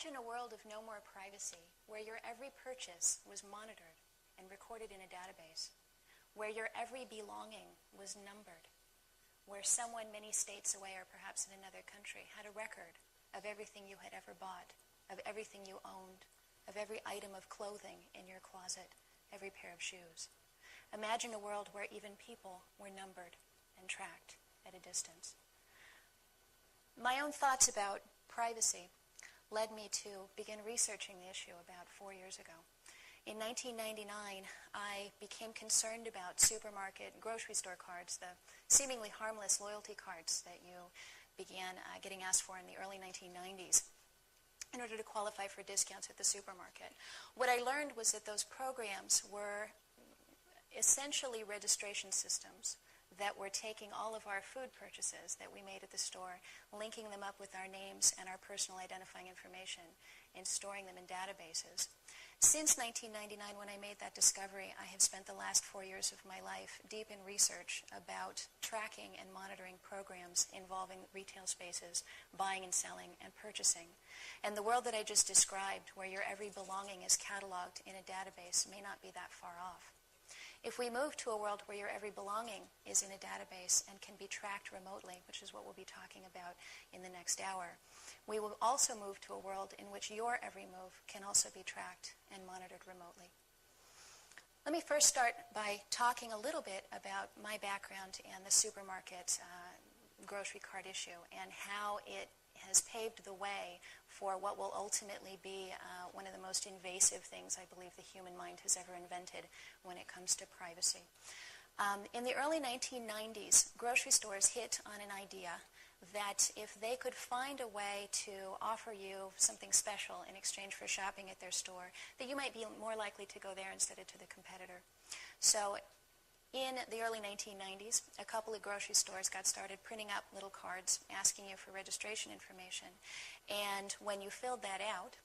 Imagine a world of no more privacy, where your every purchase was monitored and recorded in a database, where your every belonging was numbered, where someone many states away or perhaps in another country had a record of everything you had ever bought, of everything you owned, of every item of clothing in your closet, every pair of shoes. Imagine a world where even people were numbered and tracked at a distance. My own thoughts about privacy led me to begin researching the issue about 4 years ago. In 1999, I became concerned about supermarket grocery store cards, the seemingly harmless loyalty cards that you began getting asked for in the early 1990s in order to qualify for discounts at the supermarket. What I learned was that those programs were essentially registration systems that were taking all of our food purchases that we made at the store, linking them up with our names and our personal identifying information, and storing them in databases. Since 1999, when I made that discovery, I have spent the last 4 years of my life deep in research about tracking and monitoring programs involving retail spaces, buying and selling, and purchasing. And the world that I just described, where your every belonging is cataloged in a database, may not be that far off. If we move to a world where your every belonging is in a database and can be tracked remotely, which is what we'll be talking about in the next hour, we will also move to a world in which your every move can also be tracked and monitored remotely. Let me first start by talking a little bit about my background and the supermarket grocery card issue and how it has paved the way for what will ultimately be one of the most invasive things I believe the human mind has ever invented when it comes to privacy. In the early 1990s, grocery stores hit on an idea that if they could find a way to offer you something special in exchange for shopping at their store, that you might be more likely to go there instead of to the competitor. So in the early 1990s, a couple of grocery stores got started printing up little cards asking you for registration information. And when you filled that out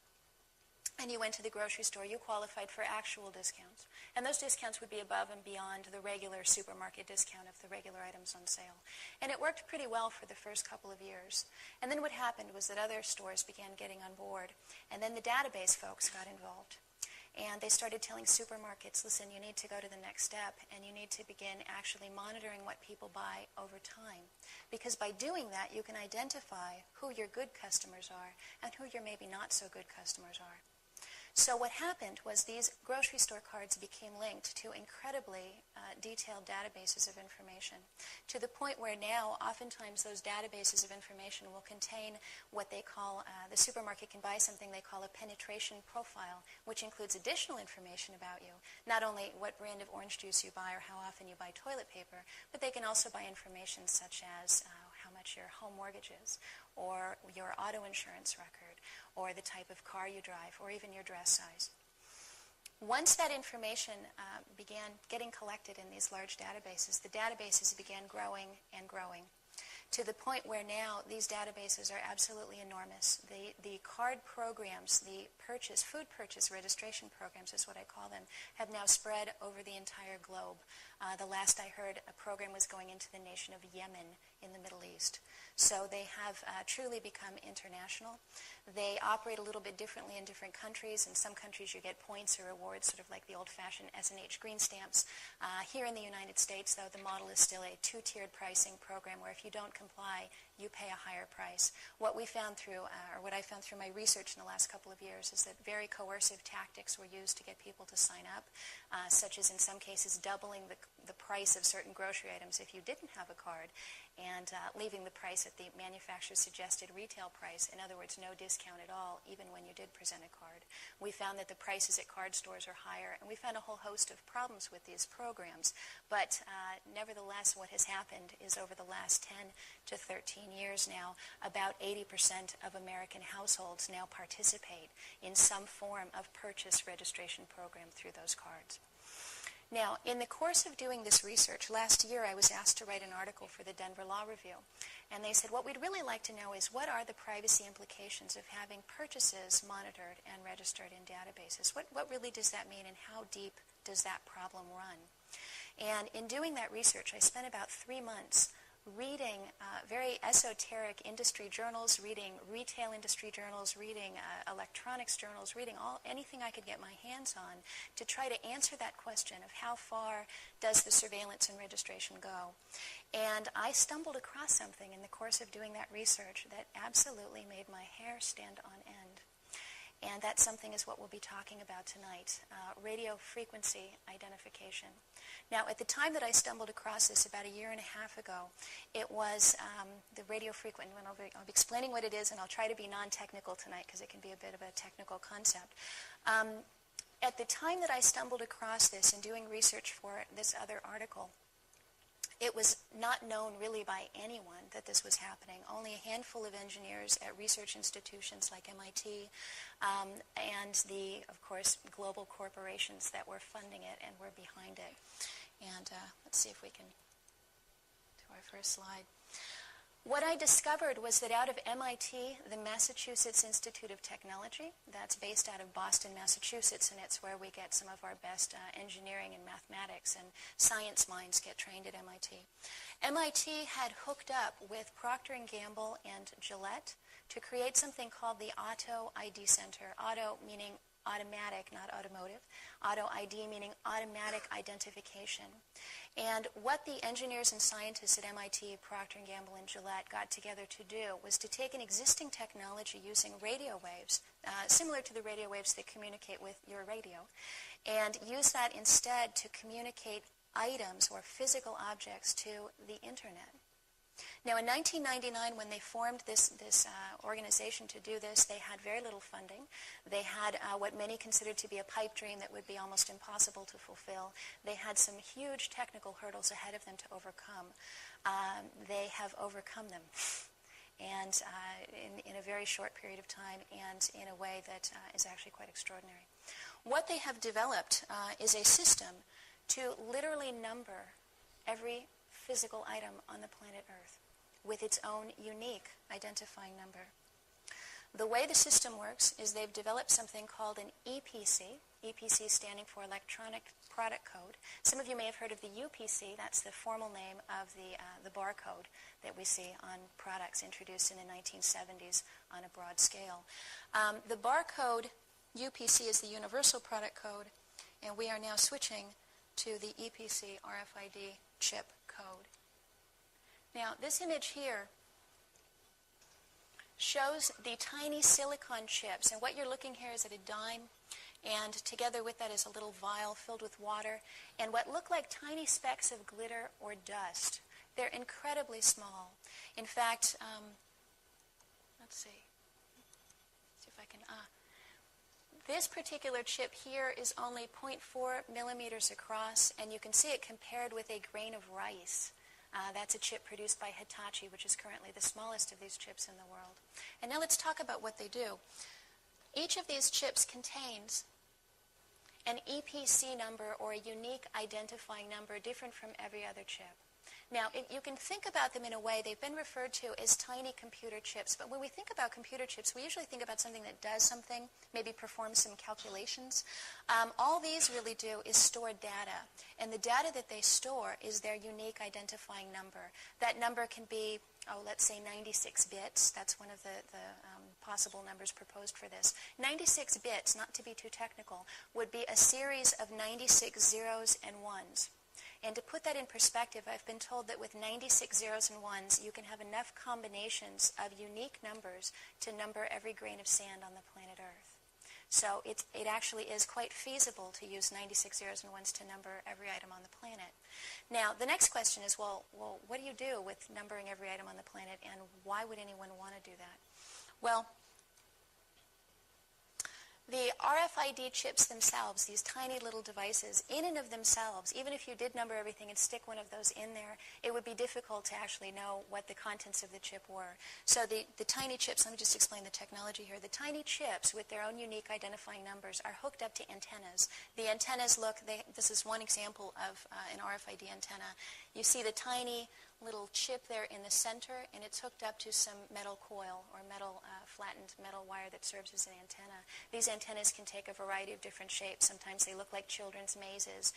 and you went to the grocery store, you qualified for actual discounts. And those discounts would be above and beyond the regular supermarket discount of the regular items on sale. And it worked pretty well for the first couple of years. And then what happened was that other stores began getting on board. And then the database folks got involved. And they started telling supermarkets, listen, you need to go to the next step and you need to begin actually monitoring what people buy over time. Because by doing that, you can identify who your good customers are and who your maybe not so good customers are. So what happened was these grocery store cards became linked to incredibly detailed databases of information, to the point where now oftentimes those databases of information will contain what they call, the supermarket can buy something they call a penetration profile, which includes additional information about you, not only what brand of orange juice you buy or how often you buy toilet paper, but they can also buy information such as how much your home mortgage is, or your auto insurance record, or the type of car you drive, or even your dress size. Once that information began getting collected in these large databases, the databases began growing and growing, to the point where now these databases are absolutely enormous. The card programs, the food purchase registration programs is what I call them, have now spread over the entire globe. The last I heard, a program was going into the nation of Yemen in the Middle East. So they have truly become international. They operate a little bit differently in different countries. In some countries you get points or rewards, sort of like the old-fashioned S&H green stamps. Here in the United States, though, the model is still a two-tiered pricing program where if you don't comply, you pay a higher price. What we found through, or what I found through my research in the last couple of years, is that very coercive tactics were used to get people to sign up, such as in some cases doubling the price of certain grocery items if you didn't have a card, and leaving the price at the manufacturer's suggested retail price. In other words, no discount at all, even when you did present a card. We found that the prices at card stores are higher, and we found a whole host of problems with these programs. But nevertheless, what has happened is over the last 10 to 13 years now, about 80% of American households now participate in some form of purchase registration program through those cards. Now, in the course of doing this research, last year I was asked to write an article for the Denver Law Review. And they said, what we'd really like to know is what are the privacy implications of having purchases monitored and registered in databases? What really does that mean, and how deep does that problem run? And in doing that research, I spent about 3 months reading very esoteric industry journals, reading retail industry journals, reading electronics journals, reading anything I could get my hands on to try to answer that question of how far does the surveillance and registration go. And I stumbled across something in the course of doing that research that absolutely made my hair stand on end. And that something is what we'll be talking about tonight, radio frequency identification. Now, at the time that I stumbled across this about a year and a half ago, it was the radio frequency. I'll be explaining what it is, and I'll try to be non-technical tonight because it can be a bit of a technical concept. At the time that I stumbled across this and doing research for this other article, it was not known really by anyone that this was happening. Only a handful of engineers at research institutions like MIT and the, of course, global corporations that were funding it and were behind it. And let's see if we can do our first slide. What I discovered was that out of MIT, the Massachusetts Institute of Technology, that's based out of Boston, Massachusetts, and it's where we get some of our best engineering and mathematics and science minds get trained at MIT. MIT had hooked up with Procter & Gamble and Gillette to create something called the Auto ID Center. Auto meaning automatic, not automotive. Auto ID meaning automatic identification. And what the engineers and scientists at MIT, Procter & Gamble, and Gillette got together to do was to take an existing technology using radio waves, similar to the radio waves that communicate with your radio, and use that instead to communicate items or physical objects to the Internet. Now, in 1999, when they formed this organization to do this, they had very little funding. They had what many considered to be a pipe dream that would be almost impossible to fulfill. They had some huge technical hurdles ahead of them to overcome. They have overcome them, and in a very short period of time, and in a way that is actually quite extraordinary. What they have developed is a system to literally number every physical item on the planet Earth with its own unique identifying number. The way the system works is they've developed something called an EPC, EPC standing for Electronic Product Code. Some of you may have heard of the UPC, that's the formal name of the barcode that we see on products introduced in the 1970s on a broad scale. The barcode, UPC, is the Universal Product Code, and we are now switching to the EPC RFID chip code. Now, this image here shows the tiny silicon chips, and what you're looking here is at a dime, and together with that is a little vial filled with water, and what look like tiny specks of glitter or dust. They're incredibly small. In fact, let's see if I can, this particular chip here is only 0.4 millimeters across, and you can see it compared with a grain of rice. That's a chip produced by Hitachi, which is currently the smallest of these chips in the world. And now let's talk about what they do. Each of these chips contains an EPC number, or a unique identifying number, different from every other chip. Now, you can think about them in a way, they've been referred to as tiny computer chips, but when we think about computer chips, we usually think about something that does something, maybe performs some calculations. All these really do is store data, and the data that they store is their unique identifying number. That number can be, let's say 96 bits. That's one of the possible numbers proposed for this. 96 bits, not to be too technical, would be a series of 96 zeros and ones. And to put that in perspective, I've been told that with 96 zeros and ones, you can have enough combinations of unique numbers to number every grain of sand on the planet Earth. So it actually is quite feasible to use 96 zeros and ones to number every item on the planet. Now, the next question is, well, what do you do with numbering every item on the planet, and why would anyone want to do that? Well, the RFID chips themselves, these tiny little devices, in and of themselves, even if you did number everything and stick one of those in there, it would be difficult to actually know what the contents of the chip were. So the tiny chips, let me just explain the technology here. The tiny chips with their own unique identifying numbers are hooked up to antennas. The antennas this is one example of an RFID antenna. You see the tiny little chip there in the center, and it's hooked up to some metal coil or flattened metal wire that serves as an antenna. These antennas can take a variety of different shapes. Sometimes they look like children's mazes,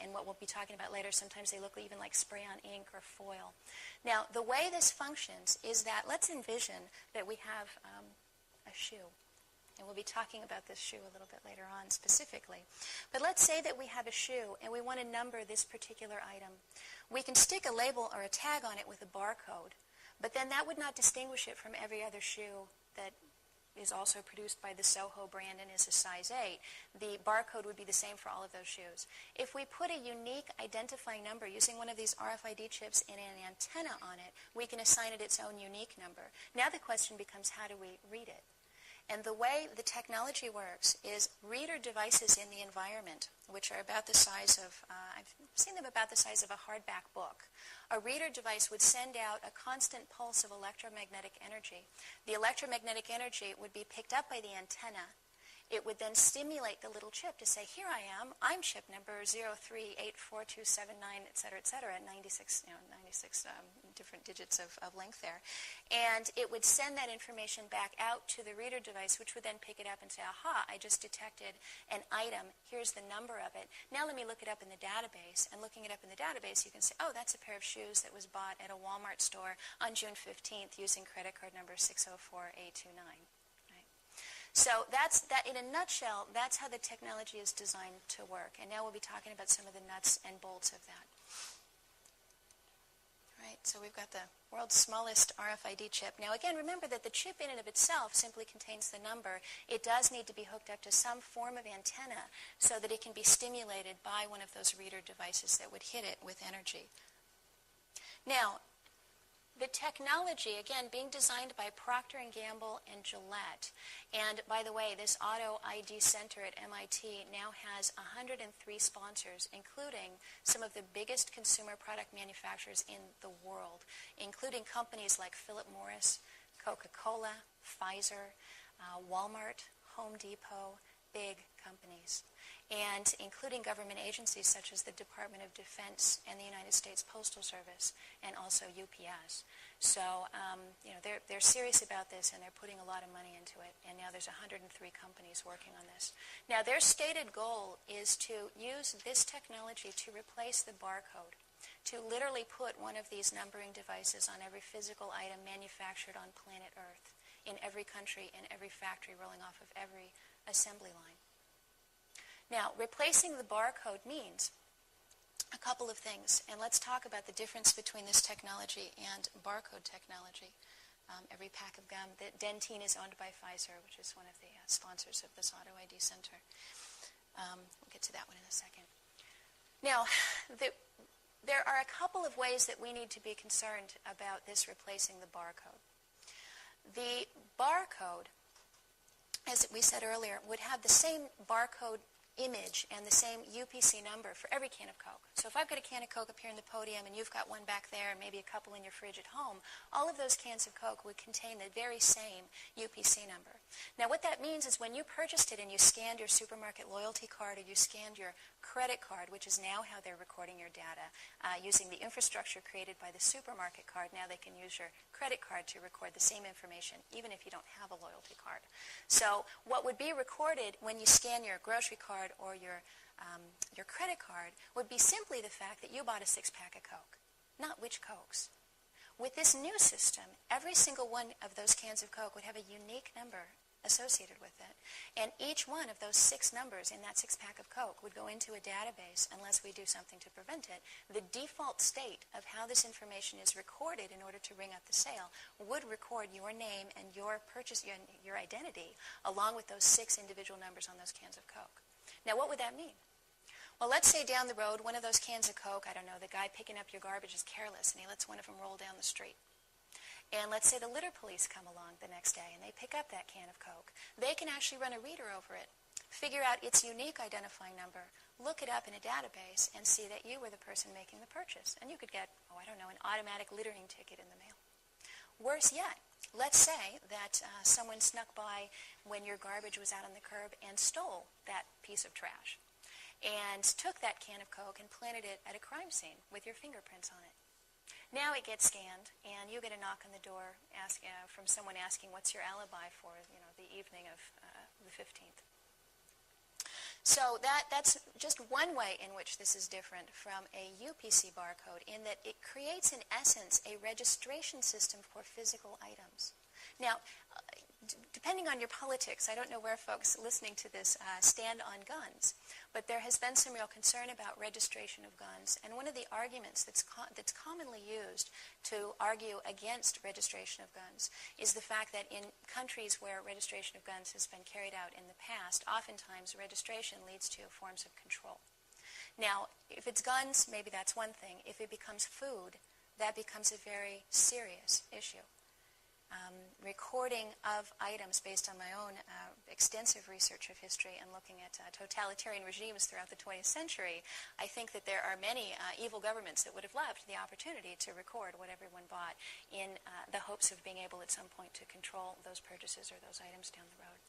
and what we'll be talking about later, sometimes they look even like spray-on ink or foil. Now, the way this functions is that, let's envision that we have a shoe. And we'll be talking about this shoe a little bit later on specifically. But let's say that we have a shoe and we want to number this particular item. We can stick a label or a tag on it with a barcode, but then that would not distinguish it from every other shoe that is also produced by the Soho brand and is a size 8. The barcode would be the same for all of those shoes. If we put a unique identifying number using one of these RFID chips and an antenna on it, we can assign it its own unique number. Now the question becomes, how do we read it? And the way the technology works is reader devices in the environment, which are about the size of, I've seen them about the size of a hardback book. A reader device would send out a constant pulse of electromagnetic energy. The electromagnetic energy would be picked up by the antenna. It would then stimulate the little chip to say, here I am, I'm chip number 03842799, et cetera, 96, 96 different digits of length there. And it would send that information back out to the reader device, which would then pick it up and say, aha, I just detected an item, here's the number of it. Now let me look it up in the database. And looking it up in the database, you can say, oh, that's a pair of shoes that was bought at a Walmart store on June 15th using credit card number 604829. So that's that. In a nutshell, that's how the technology is designed to work. And now we'll be talking about some of the nuts and bolts of that. Right, so we've got the world's smallest RFID chip. Now again, remember that the chip in and of itself simply contains the number. It does need to be hooked up to some form of antenna so that it can be stimulated by one of those reader devices that would hit it with energy. Now, the technology, again, being designed by Procter & Gamble and Gillette. And by the way, this Auto ID Center at MIT now has 103 sponsors, including some of the biggest consumer product manufacturers in the world, including companies like Philip Morris, Coca-Cola, Pfizer, Walmart, Home Depot, big companies, and including government agencies such as the Department of Defense and the United States Postal Service, and also UPS. So, they're serious about this, and they're putting a lot of money into it. And now there's 103 companies working on this. Now, their stated goal is to use this technology to replace the barcode, to literally put one of these numbering devices on every physical item manufactured on planet Earth, in every country, in every factory, rolling off of every assembly line. Now, replacing the barcode means a couple of things, and let's talk about the difference between this technology and barcode technology. Every pack of gum, that Dentyne is owned by Pfizer, which is one of the sponsors of this Auto ID Center. We'll get to that one in a second. Now, there are a couple of ways that we need to be concerned about this replacing the barcode. The barcode, as we said earlier, would have the same barcode image and the same UPC number for every can of Coke. So if I've got a can of Coke up here in the podium and you've got one back there and maybe a couple in your fridge at home, all of those cans of Coke would contain the very same UPC number. Now what that means is when you purchased it and you scanned your supermarket loyalty card or you scanned your credit card, which is now how they're recording your data, using the infrastructure created by the supermarket card, now they can use your credit card to record the same information, even if you don't have a loyalty card. So what would be recorded when you scan your grocery card or your credit card would be simply the fact that you bought a six-pack of Coke, not which Cokes. With this new system, every single one of those cans of Coke would have a unique number associated with it, and each one of those 6 numbers in that six-pack of Coke would go into a database unless we do something to prevent it. The default state of how this information is recorded in order to ring up the sale would record your name and your purchase, your identity, along with those 6 individual numbers on those cans of Coke. Now, what would that mean? Well, let's say down the road, one of those cans of Coke, I don't know, the guy picking up your garbage is careless, and he lets one of them roll down the street. And let's say the litter police come along the next day, and they pick up that can of Coke. They can actually run a reader over it, figure out its unique identifying number, look it up in a database, and see that you were the person making the purchase. And you could get, an automatic littering ticket in the mail. Worse yet, let's say that someone snuck by when your garbage was out on the curb and stole that piece of trash and took that can of Coke and planted it at a crime scene with your fingerprints on it. Now it gets scanned, and you get a knock on the door from someone asking, what's your alibi for, the evening of the 15th. So that's just one way in which this is different from a UPC barcode, in that it creates, in essence, a registration system for physical items. Now, depending on your politics, I don't know where folks listening to this stand on guns, but there has been some real concern about registration of guns. And one of the arguments that's commonly used to argue against registration of guns is the fact that in countries where registration of guns has been carried out in the past, oftentimes registration leads to forms of control. Now, if it's guns, maybe that's one thing. If it becomes food, that becomes a very serious issue. Recording of items based on my own extensive research of history and looking at totalitarian regimes throughout the 20th century, I think that there are many evil governments that would have loved the opportunity to record what everyone bought in the hopes of being able at some point to control those purchases or those items down the road.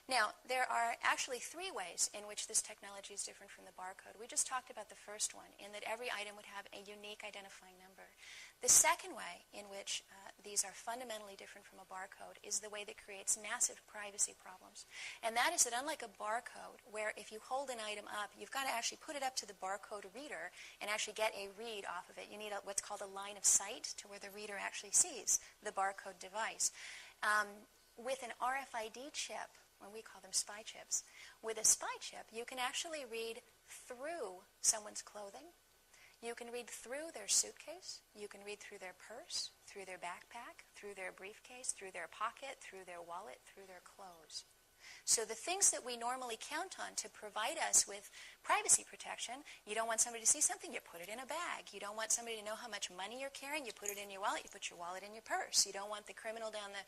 Now, there are actually three ways in which this technology is different from the barcode. We just talked about the first one, in that every item would have a unique identifying number. The second way in which these are fundamentally different from a barcode is the way that creates massive privacy problems. And that is that unlike a barcode, where if you hold an item up, you've got to actually put it up to the barcode reader and actually get a read off of it. You need what's called a line of sight to where the reader actually sees the barcode device. With an RFID chip, when we call them spy chips, with a spy chip, you can actually read through someone's clothing. You can read through their suitcase. You can read through their purse, through their backpack, through their briefcase, through their pocket, through their wallet, through their clothes. So the things that we normally count on to provide us with privacy protection, you don't want somebody to see something, you put it in a bag. You don't want somebody to know how much money you're carrying, you put it in your wallet, you put your wallet in your purse. You don't want the criminal down the,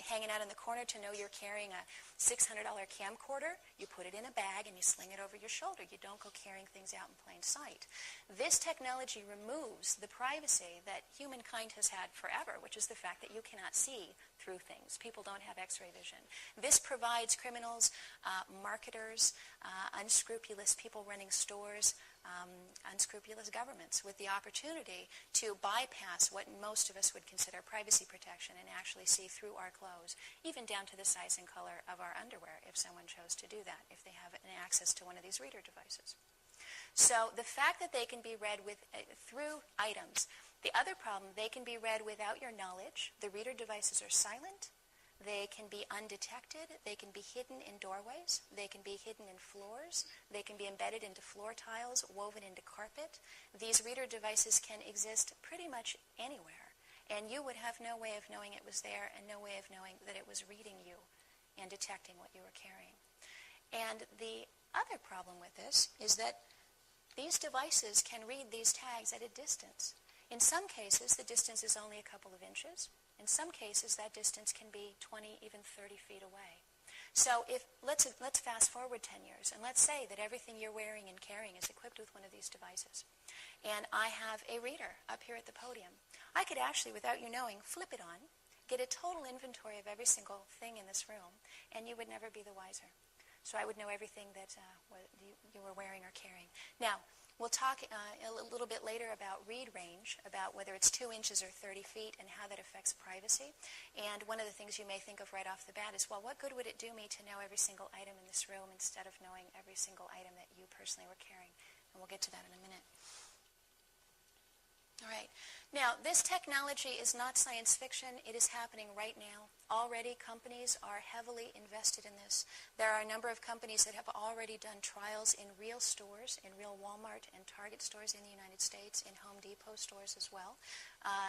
hanging out in the corner to know you're carrying a $600 camcorder. You put it in a bag and you sling it over your shoulder. You don't go carrying things out in plain sight. This technology removes the privacy that humankind has had forever, which is the fact that you cannot see through things. People don't have X-ray vision. This provides criminals, marketers, unscrupulous people running stores, unscrupulous governments with the opportunity to bypass what most of us would consider privacy protection and actually see through our clothes, even down to the size and color of our underwear, if someone chose to do that, if they have an access to one of these reader devices. So the fact that they can be read through items. The other problem, they can be read without your knowledge. The reader devices are silent. They can be undetected. They can be hidden in doorways. They can be hidden in floors. They can be embedded into floor tiles, woven into carpet. These reader devices can exist pretty much anywhere, and you would have no way of knowing it was there and no way of knowing that it was reading you and detecting what you were carrying. And the other problem with this is that these devices can read these tags at a distance. In some cases, the distance is only a couple of inches. In some cases, that distance can be 20, even 30 feet away. So let's fast forward 10 years, and let's say that everything you're wearing and carrying is equipped with one of these devices. And I have a reader up here at the podium. I could actually, without you knowing, flip it on, get a total inventory of every single thing in this room, and you would never be the wiser. So I would know everything that you were wearing or carrying. Now, we'll talk a little bit later about read range, about whether it's 2 inches or 30 feet and how that affects privacy. And one of the things you may think of right off the bat is, well, what good would it do me to know every single item in this room instead of knowing every single item that you personally were carrying? And we'll get to that in a minute. All right. Now, this technology is not science fiction. It is happening right now. Already, companies are heavily invested in this. There are a number of companies that have already done trials in real stores, in real Walmart and Target stores in the United States, in Home Depot stores as well.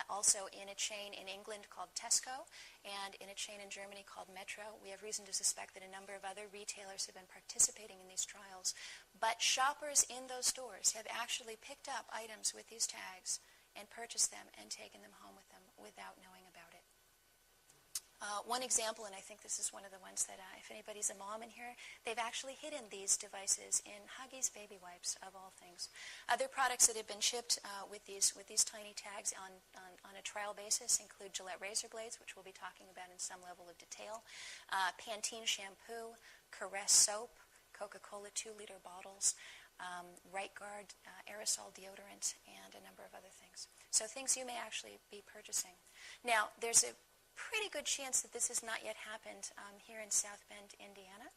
Also in a chain in England called Tesco, and in a chain in Germany called Metro. We have reason to suspect that a number of other retailers have been participating in these trials. But shoppers in those stores have actually picked up items with these tags and purchased them and taken them home with them without knowing about it. One example, and I think this is one of the ones that, if anybody's a mom in here, they've actually hidden these devices in Huggies baby wipes, of all things. Other products that have been shipped with these tiny tags on a trial basis include Gillette razor blades, which we'll be talking about in some level of detail, Pantene shampoo, Caress soap, Coca-Cola 2-liter bottles, Right Guard aerosol deodorant, and a number of other things. So things you may actually be purchasing. Now, there's a pretty good chance that this has not yet happened here in South Bend, Indiana.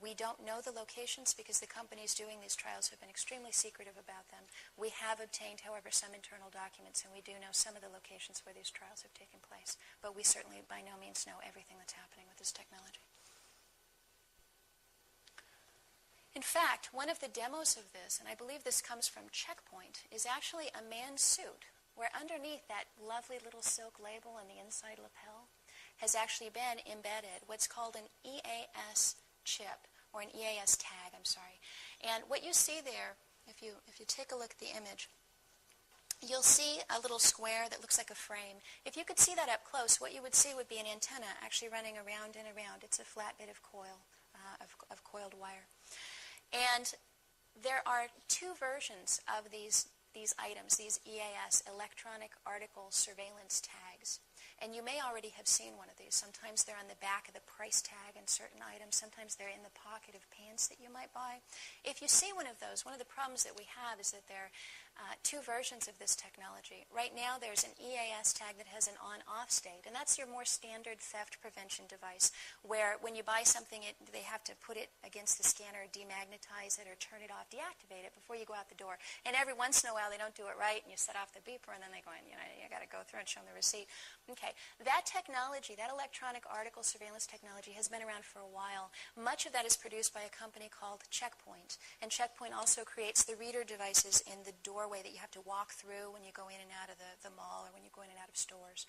We don't know the locations because the companies doing these trials have been extremely secretive about them. We have obtained, however, some internal documents, and we do know some of the locations where these trials have taken place. But we certainly by no means know everything that's happening with this technology. In fact, one of the demos of this, and I believe this comes from Checkpoint, is actually a man's suit, where underneath that lovely little silk label on the inside lapel has actually been embedded what's called an EAS chip, or an EAS tag, I'm sorry. And what you see there, if you take a look at the image, you'll see a little square that looks like a frame. If you could see that up close, what you would see would be an antenna actually running around and around. It's a flat bit of coil, of coiled wire. And there are two versions of these items, these EAS, Electronic Article Surveillance Tags. And you may already have seen one of these. Sometimes they're on the back of the price tag in certain items. Sometimes they're in the pocket of pants that you might buy. If you see one of those, one of the problems that we have is that there are two versions of this technology. Right now there's an EAS tag that has an on-off state, and that's your more standard theft prevention device, where when you buy something, they have to put it against the scanner, demagnetize it, or turn it off, deactivate it before you go out the door. And every once in a while they don't do it right, and you set off the beeper, and then they go in, you got to go through and show them the receipt. Okay, that technology, that electronic article surveillance technology, has been around for a while. Much of that is produced by a company called Checkpoint, and Checkpoint also creates the reader devices in the doorway that you have to walk through when you go in and out of the mall or when you go in and out of stores.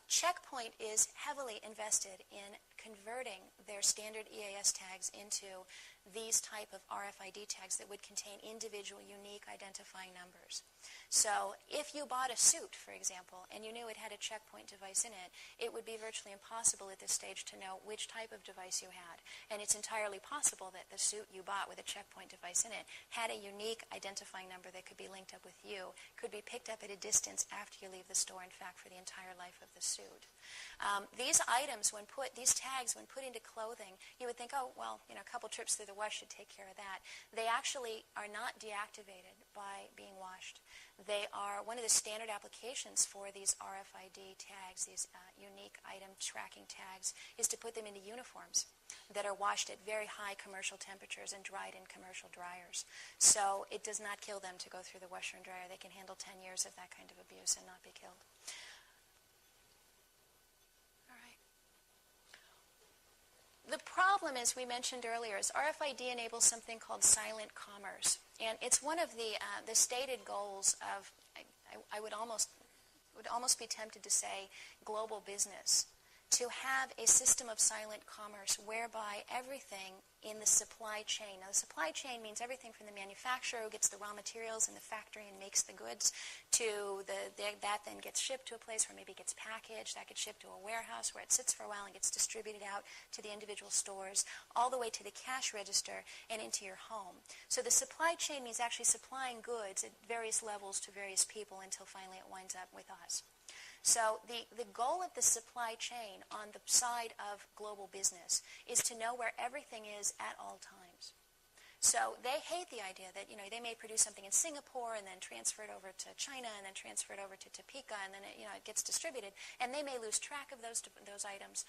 Checkpoint is heavily invested in converting their standard EAS tags into these type of RFID tags that would contain individual, unique identifying numbers. So if you bought a suit, for example, and you knew it had a Checkpoint device in it, it would be virtually impossible at this stage to know which type of device you had. And it's entirely possible that the suit you bought with a Checkpoint device in it had a unique identifying number that could be linked up with you, could be picked up at a distance after you leave the store, in fact, for the entire life of the suit. These items, these tags, when put into clothing, you would think, oh, well, a couple trips through the wash should take care of that. They actually are not deactivated by being washed. They are one of the standard applications for these RFID tags, these unique item tracking tags, is to put them into uniforms that are washed at very high commercial temperatures and dried in commercial dryers. So it does not kill them to go through the washer and dryer. They can handle 10 years of that kind of abuse and not be killed. The problem, as we mentioned earlier, is RFID enables something called silent commerce. And it's one of the stated goals of, I would almost be tempted to say, global business, to have a system of silent commerce whereby everything in the supply chain, now the supply chain means everything from the manufacturer who gets the raw materials in the factory and makes the goods to that then gets shipped to a place where maybe it gets packaged, that gets shipped to a warehouse where it sits for a while and gets distributed out to the individual stores, all the way to the cash register and into your home. So the supply chain means actually supplying goods at various levels to various people until finally it winds up with us. So the goal of the supply chain on the side of global business is to know where everything is at all times. So they hate the idea that, they may produce something in Singapore and then transfer it over to China and then transfer it over to Topeka and then it gets distributed, and they may lose track of those items.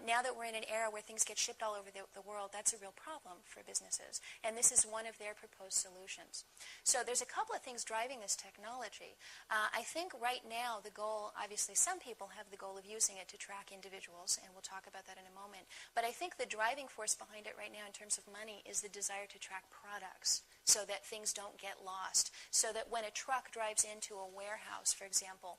Now that we're in an era where things get shipped all over the world, that's a real problem for businesses, and this is one of their proposed solutions. So there's a couple of things driving this technology. I think right now the goal, obviously some people have the goal of using it to track individuals, and we'll talk about that in a moment, but I think the driving force behind it right now in terms of money is the desire to track products so that things don't get lost, so that when a truck drives into a warehouse, for example,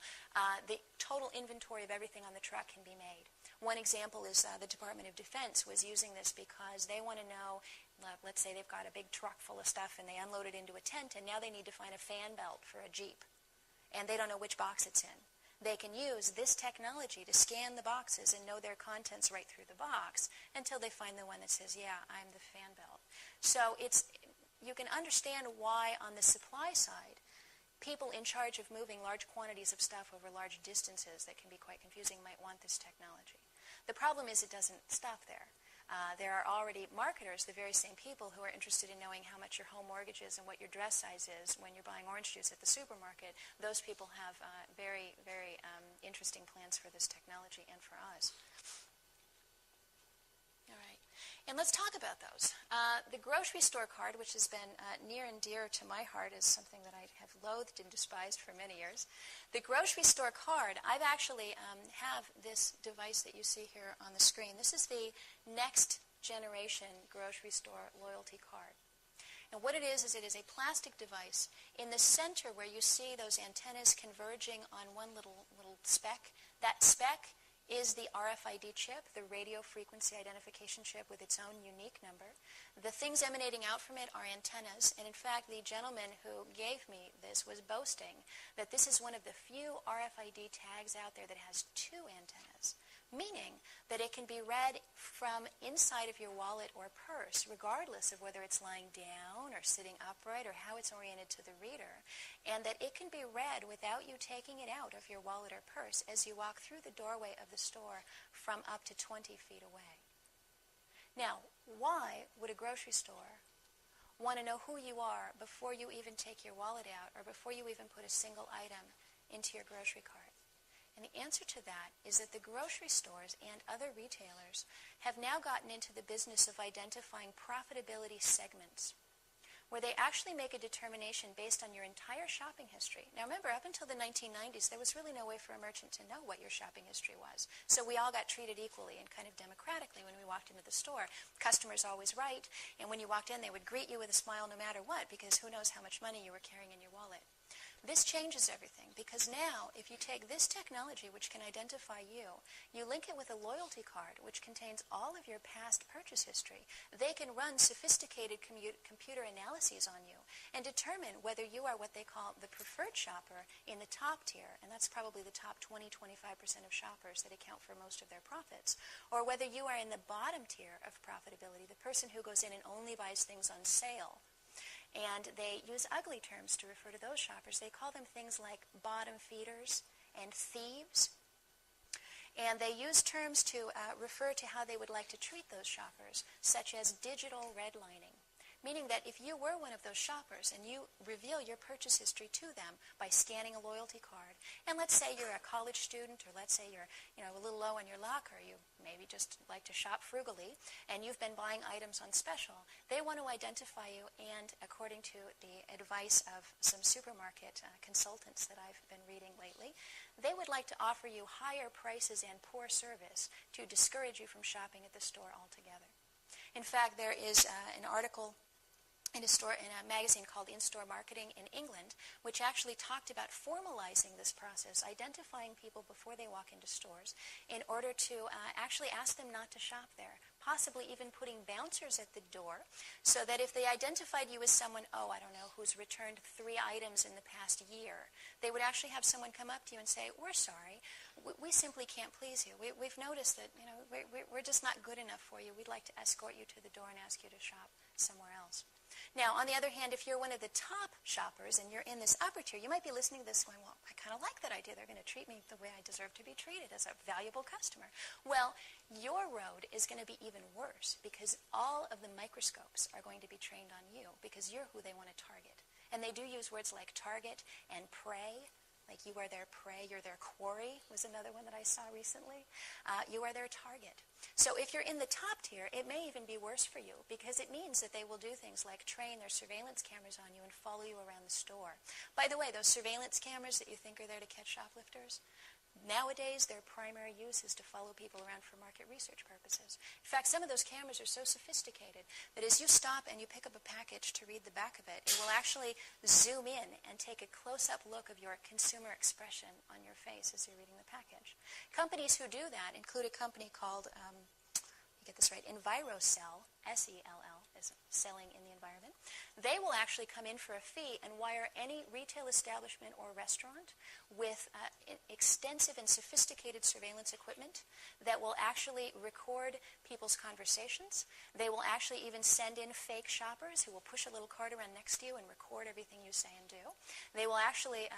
the total inventory of everything on the truck can be made. One example is the Department of Defense was using this because they want to know, let's say they've got a big truck full of stuff and they unload it into a tent, and now they need to find a fan belt for a Jeep, and they don't know which box it's in. They can use this technology to scan the boxes and know their contents right through the box until they find the one that says, yeah, I'm the fan belt. So you can understand why on the supply side, people in charge of moving large quantities of stuff over large distances that can be quite confusing might want this technology. The problem is it doesn't stop there. There are already marketers, the very same people who are interested in knowing how much your home mortgage is and what your dress size is when you're buying orange juice at the supermarket. Those people have very, very interesting plans for this technology and for us. All right. And let's talk about those. The grocery store card, which has been near and dear to my heart, is something that I have loathed and despised for many years. The grocery store card, I've actually have this device that you see here on the screen. This is the next generation grocery store loyalty card. And what it is it is a plastic device. In the center where you see those antennas converging on one little speck, that speck is the RFID chip, the radio frequency identification chip with its own unique number. The things emanating out from it are antennas, and in fact the gentleman who gave me this was boasting that this is one of the few RFID tags out there that has two antennas, meaning that it can be read from inside of your wallet or purse, regardless of whether it's lying down or sitting upright or how it's oriented to the reader, and that it can be read without you taking it out of your wallet or purse as you walk through the doorway of the store from up to 20 feet away. Now, why would a grocery store want to know who you are before you even take your wallet out or before you even put a single item into your grocery cart? And the answer to that is that the grocery stores and other retailers have now gotten into the business of identifying profitability segments, where they actually make a determination based on your entire shopping history. Now remember, up until the 1990s, there was really no way for a merchant to know what your shopping history was. So we all got treated equally and kind of democratically when we walked into the store. Customer's always right, and when you walked in, they would greet you with a smile no matter what, because who knows how much money you were carrying in your wallet. This changes everything, because now if you take this technology which can identify you, you link it with a loyalty card which contains all of your past purchase history. They can run sophisticated computer analyses on you and determine whether you are what they call the preferred shopper in the top tier, and that's probably the top 20-25% of shoppers that account for most of their profits, or whether you are in the bottom tier of profitability, the person who goes in and only buys things on sale. And they use ugly terms to refer to those shoppers. They call them things like bottom feeders and thieves. And they use terms to refer to how they would like to treat those shoppers, such as digital redlining. Meaning that if you were one of those shoppers and you reveal your purchase history to them by scanning a loyalty card, and let's say you're a college student, or let's say you're a little low on your luck, or you maybe just like to shop frugally, and you've been buying items on special, they want to identify you, and according to the advice of some supermarket consultants that I've been reading lately, they would like to offer you higher prices and poor service to discourage you from shopping at the store altogether. In fact, there is an article in a magazine called In-Store Marketing in England, which actually talked about formalizing this process, identifying people before they walk into stores in order to actually ask them not to shop there, possibly even putting bouncers at the door so that if they identified you as someone, who's returned 3 items in the past year, they would actually have someone come up to you and say, we're sorry, we simply can't please you. We've noticed that we're just not good enough for you. We'd like to escort you to the door and ask you to shop somewhere else. Now, on the other hand, if you're one of the top shoppers and you're in this upper tier, you might be listening to this going, well, I kind of like that idea. They're going to treat me the way I deserve to be treated, as a valuable customer. Well, your road is going to be even worse, because all of the microscopes are going to be trained on you, because you're who they want to target. And they do use words like target and prey. Like, you are their prey, you're their quarry, was another one that I saw recently. You are their target. So if you're in the top tier, it may even be worse for you, because it means that they will do things like train their surveillance cameras on you and follow you around the store. By the way, those surveillance cameras that you think are there to catch shoplifters, nowadays their primary use is to follow people around for market research purposes. In fact, some of those cameras are so sophisticated that as you stop and you pick up a package to read the back of it, it will actually zoom in and take a close-up look of your consumer expression on your face as you're reading the package. Companies who do that include a company called, get this right, EnviroCell, S-E-L-L, is selling in the environment. They will actually come in for a fee and wire any retail establishment or restaurant with extensive and sophisticated surveillance equipment that will actually record people's conversations. They will actually even send in fake shoppers who will push a little cart around next to you and record everything you say and do. They will actually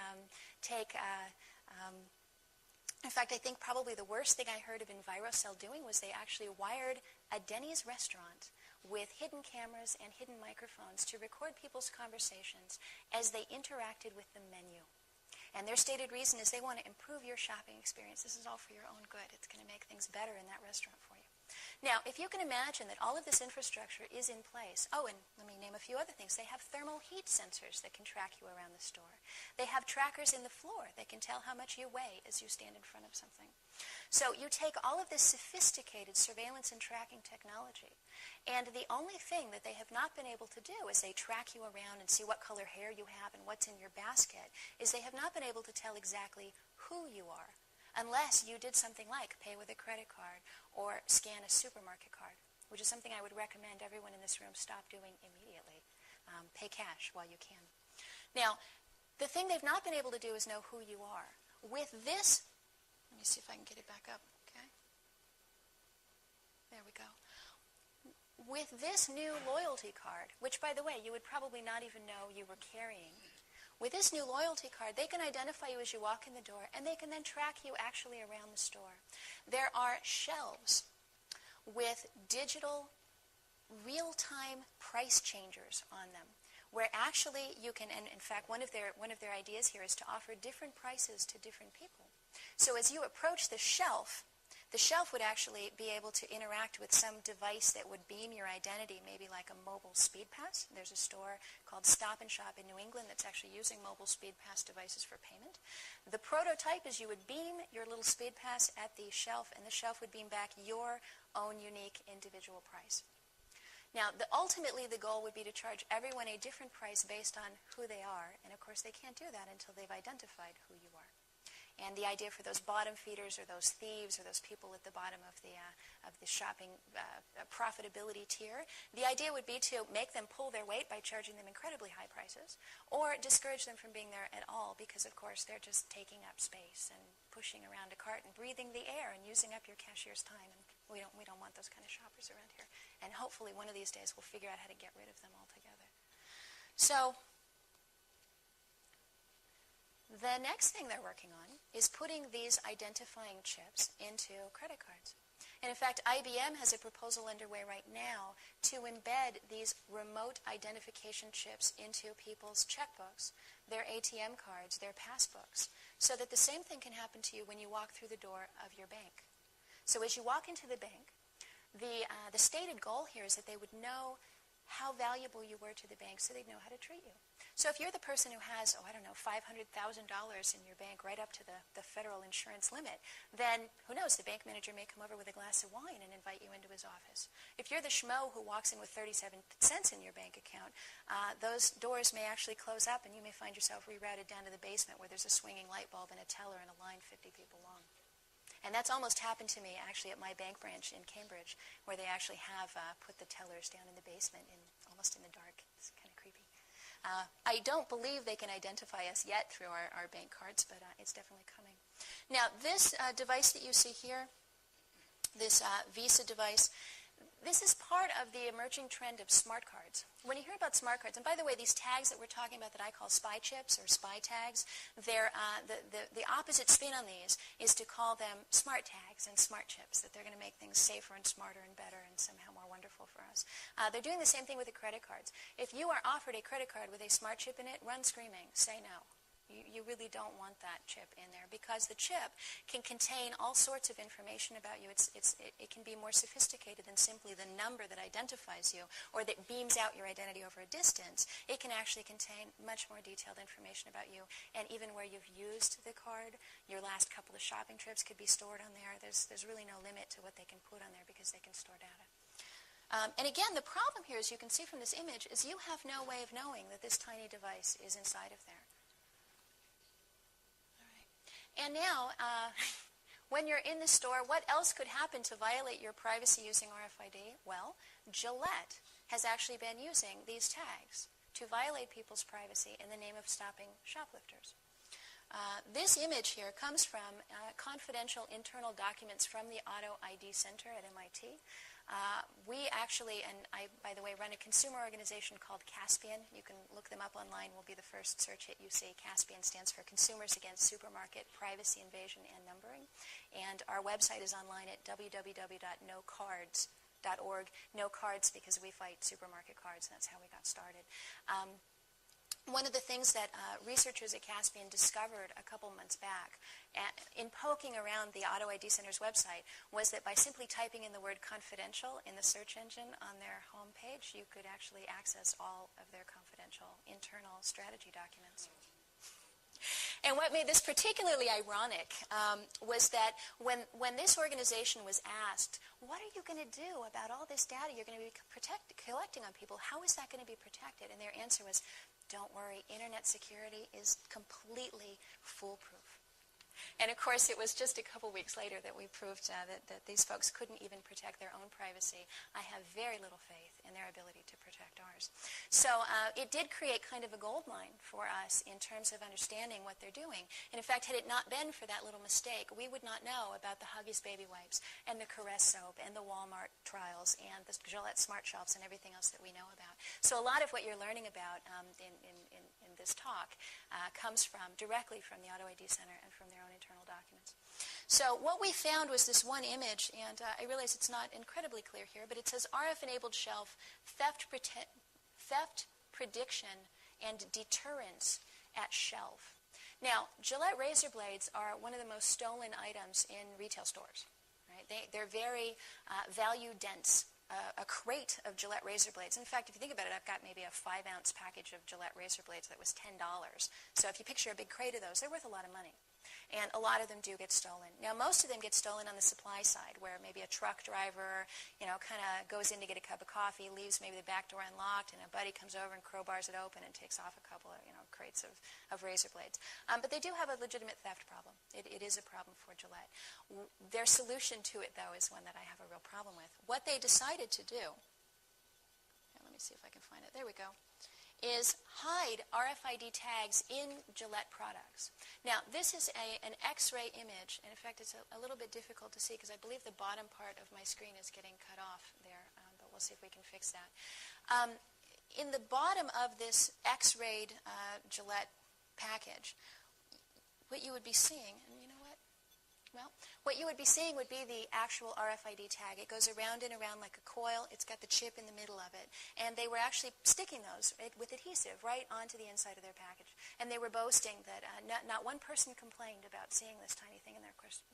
take In fact, I think probably the worst thing I heard of EnviroCell doing was they actually wired a Denny's restaurant with hidden cameras and hidden microphones to record people's conversations as they interacted with the menu. And their stated reason is they want to improve your shopping experience. This is all for your own good. It's going to make things better in that restaurant for you. Now, if you can imagine that all of this infrastructure is in place, oh, and let me name a few other things. They have thermal heat sensors that can track you around the store. They have trackers in the floor that can tell how much you weigh as you stand in front of something. So you take all of this sophisticated surveillance and tracking technology, and the only thing that they have not been able to do as they track you around and see what color hair you have and what's in your basket is they have not been able to tell exactly who you are, unless you did something like pay with a credit card or scan a supermarket card, which is something I would recommend everyone in this room stop doing immediately. Pay cash while you can. Now, the thing they've not been able to do is know who you are. With this, let me see if I can get it back up, okay? There we go. With this new loyalty card, which, by the way, you would probably not even know you were carrying, with this new loyalty card, they can identify you as you walk in the door, and they can then track you actually around the store. There are shelves with digital, real-time price changers on them, where actually you can, and in fact, one of their ideas here is to offer different prices to different people. So as you approach the shelf would actually be able to interact with some device that would beam your identity, maybe like a mobile speed pass. There's a store called Stop and Shop in New England that's actually using mobile speed pass devices for payment. The prototype is you would beam your little speed pass at the shelf, and the shelf would beam back your own unique individual price. Now, ultimately, the goal would be to charge everyone a different price based on who they are, and of course they can't do that until they've identified who you are. And the idea for those bottom feeders or those thieves or those people at the bottom of the shopping profitability tier, the idea would be to make them pull their weight by charging them incredibly high prices, or discourage them from being there at all because, of course, they're just taking up space and pushing around a cart and breathing the air and using up your cashier's time. And we don't want those kind of shoppers around here. And hopefully one of these days we'll figure out how to get rid of them altogether. So the next thing they're working on is putting these identifying chips into credit cards. And in fact, IBM has a proposal underway right now to embed these remote identification chips into people's checkbooks, their ATM cards, their passbooks, so that the same thing can happen to you when you walk through the door of your bank. So as you walk into the bank, the stated goal here is that they would know how valuable you were to the bank so they'd know how to treat you. So if you're the person who has, $500,000 in your bank right up to the federal insurance limit, then who knows, the bank manager may come over with a glass of wine and invite you into his office. If you're the schmo who walks in with 37 cents in your bank account, those doors may actually close up and you may find yourself rerouted down to the basement where there's a swinging light bulb and a teller and a line 50 people long. And that's almost happened to me actually at my bank branch in Cambridge, where they actually have put the tellers down in the basement, almost in the dark. It's kind of creepy. I don't believe they can identify us yet through our bank cards, but it's definitely coming. Now, this device that you see here, this Visa device, this is part of the emerging trend of smart cards. When you hear about smart cards, and by the way, these tags that we're talking about that I call spy chips or spy tags, they're, the opposite spin on these is to call them smart tags and smart chips, that they're going to make things safer and smarter and better and somehow more wonderful for us. They're doing the same thing with the credit cards. If you are offered a credit card with a smart chip in it, run screaming, say no. You really don't want that chip in there because the chip can contain all sorts of information about you. It can be more sophisticated than simply the number that identifies you or that beams out your identity over a distance. It can actually contain much more detailed information about you, and even where you've used the card, your last couple of shopping trips could be stored on there. There's really no limit to what they can put on there because they can store data. And again, the problem here, as you can see from this image, is you have no way of knowing that this tiny device is inside of there. And now, when you're in the store, what else could happen to violate your privacy using RFID? Well, Gillette has actually been using these tags to violate people's privacy in the name of stopping shoplifters. This image here comes from confidential internal documents from the Auto ID Center at MIT. We actually, and I, by the way, run a consumer organization called Caspian. You can look them up online. Will be the first search hit you see. Caspian stands for Consumers Against Supermarket Privacy Invasion and Numbering. And our website is online at www.nocards.org. No cards because we fight supermarket cards, and that's how we got started. One of the things that researchers at Caspian discovered a couple months back in poking around the Auto ID Center's website was that by simply typing in the word confidential in the search engine on their homepage, you could actually access all of their confidential internal strategy documents. And what made this particularly ironic was that when this organization was asked, what are you going to do about all this data you're going to be collecting on people? How is that going to be protected? And their answer was, don't worry, internet security is completely foolproof. And of course, it was just a couple weeks later that we proved that these folks couldn't even protect their own privacy. I have very little faith in their ability to protect ours. So it did create kind of a gold mine for us in terms of understanding what they're doing. And in fact, had it not been for that little mistake, we would not know about the Huggies baby wipes and the Caress soap and the Walmart trials and the Gillette Smart Shelves and everything else that we know about. So a lot of what you're learning about in this talk comes directly from the Auto ID Center and from their own internal documents. So what we found was this one image, and I realize it's not incredibly clear here, but it says RF-enabled shelf, theft prediction, and deterrence at shelf. Now, Gillette razor blades are one of the most stolen items in retail stores. Right? They're very value-dense. A crate of Gillette razor blades. In fact, if you think about it, I've got maybe a 5-ounce package of Gillette razor blades that was $10. So if you picture a big crate of those, they're worth a lot of money. And a lot of them do get stolen. Now, most of them get stolen on the supply side, where maybe a truck driver, kind of goes in to get a cup of coffee, leaves maybe the back door unlocked, and a buddy comes over and crowbars it open and takes off a couple of, crates of razor blades. But they do have a legitimate theft problem. It is a problem for Gillette. Their solution to it, though, is one that I have a real problem with. What they decided to do, let me see if I can find it. There we go. Is hide RFID tags in Gillette products. Now, this is an X-ray image, and in fact, it's a little bit difficult to see because I believe the bottom part of my screen is getting cut off there, but we'll see if we can fix that. In the bottom of this X-rayed Gillette package, what you would be seeing, and you know what? Well, what you would be seeing would be the actual RFID tag. It goes around and around like a coil. It's got the chip in the middle of it. And they were actually sticking those with adhesive right onto the inside of their package. And they were boasting that not one person complained about seeing this tiny thing in there. Of course,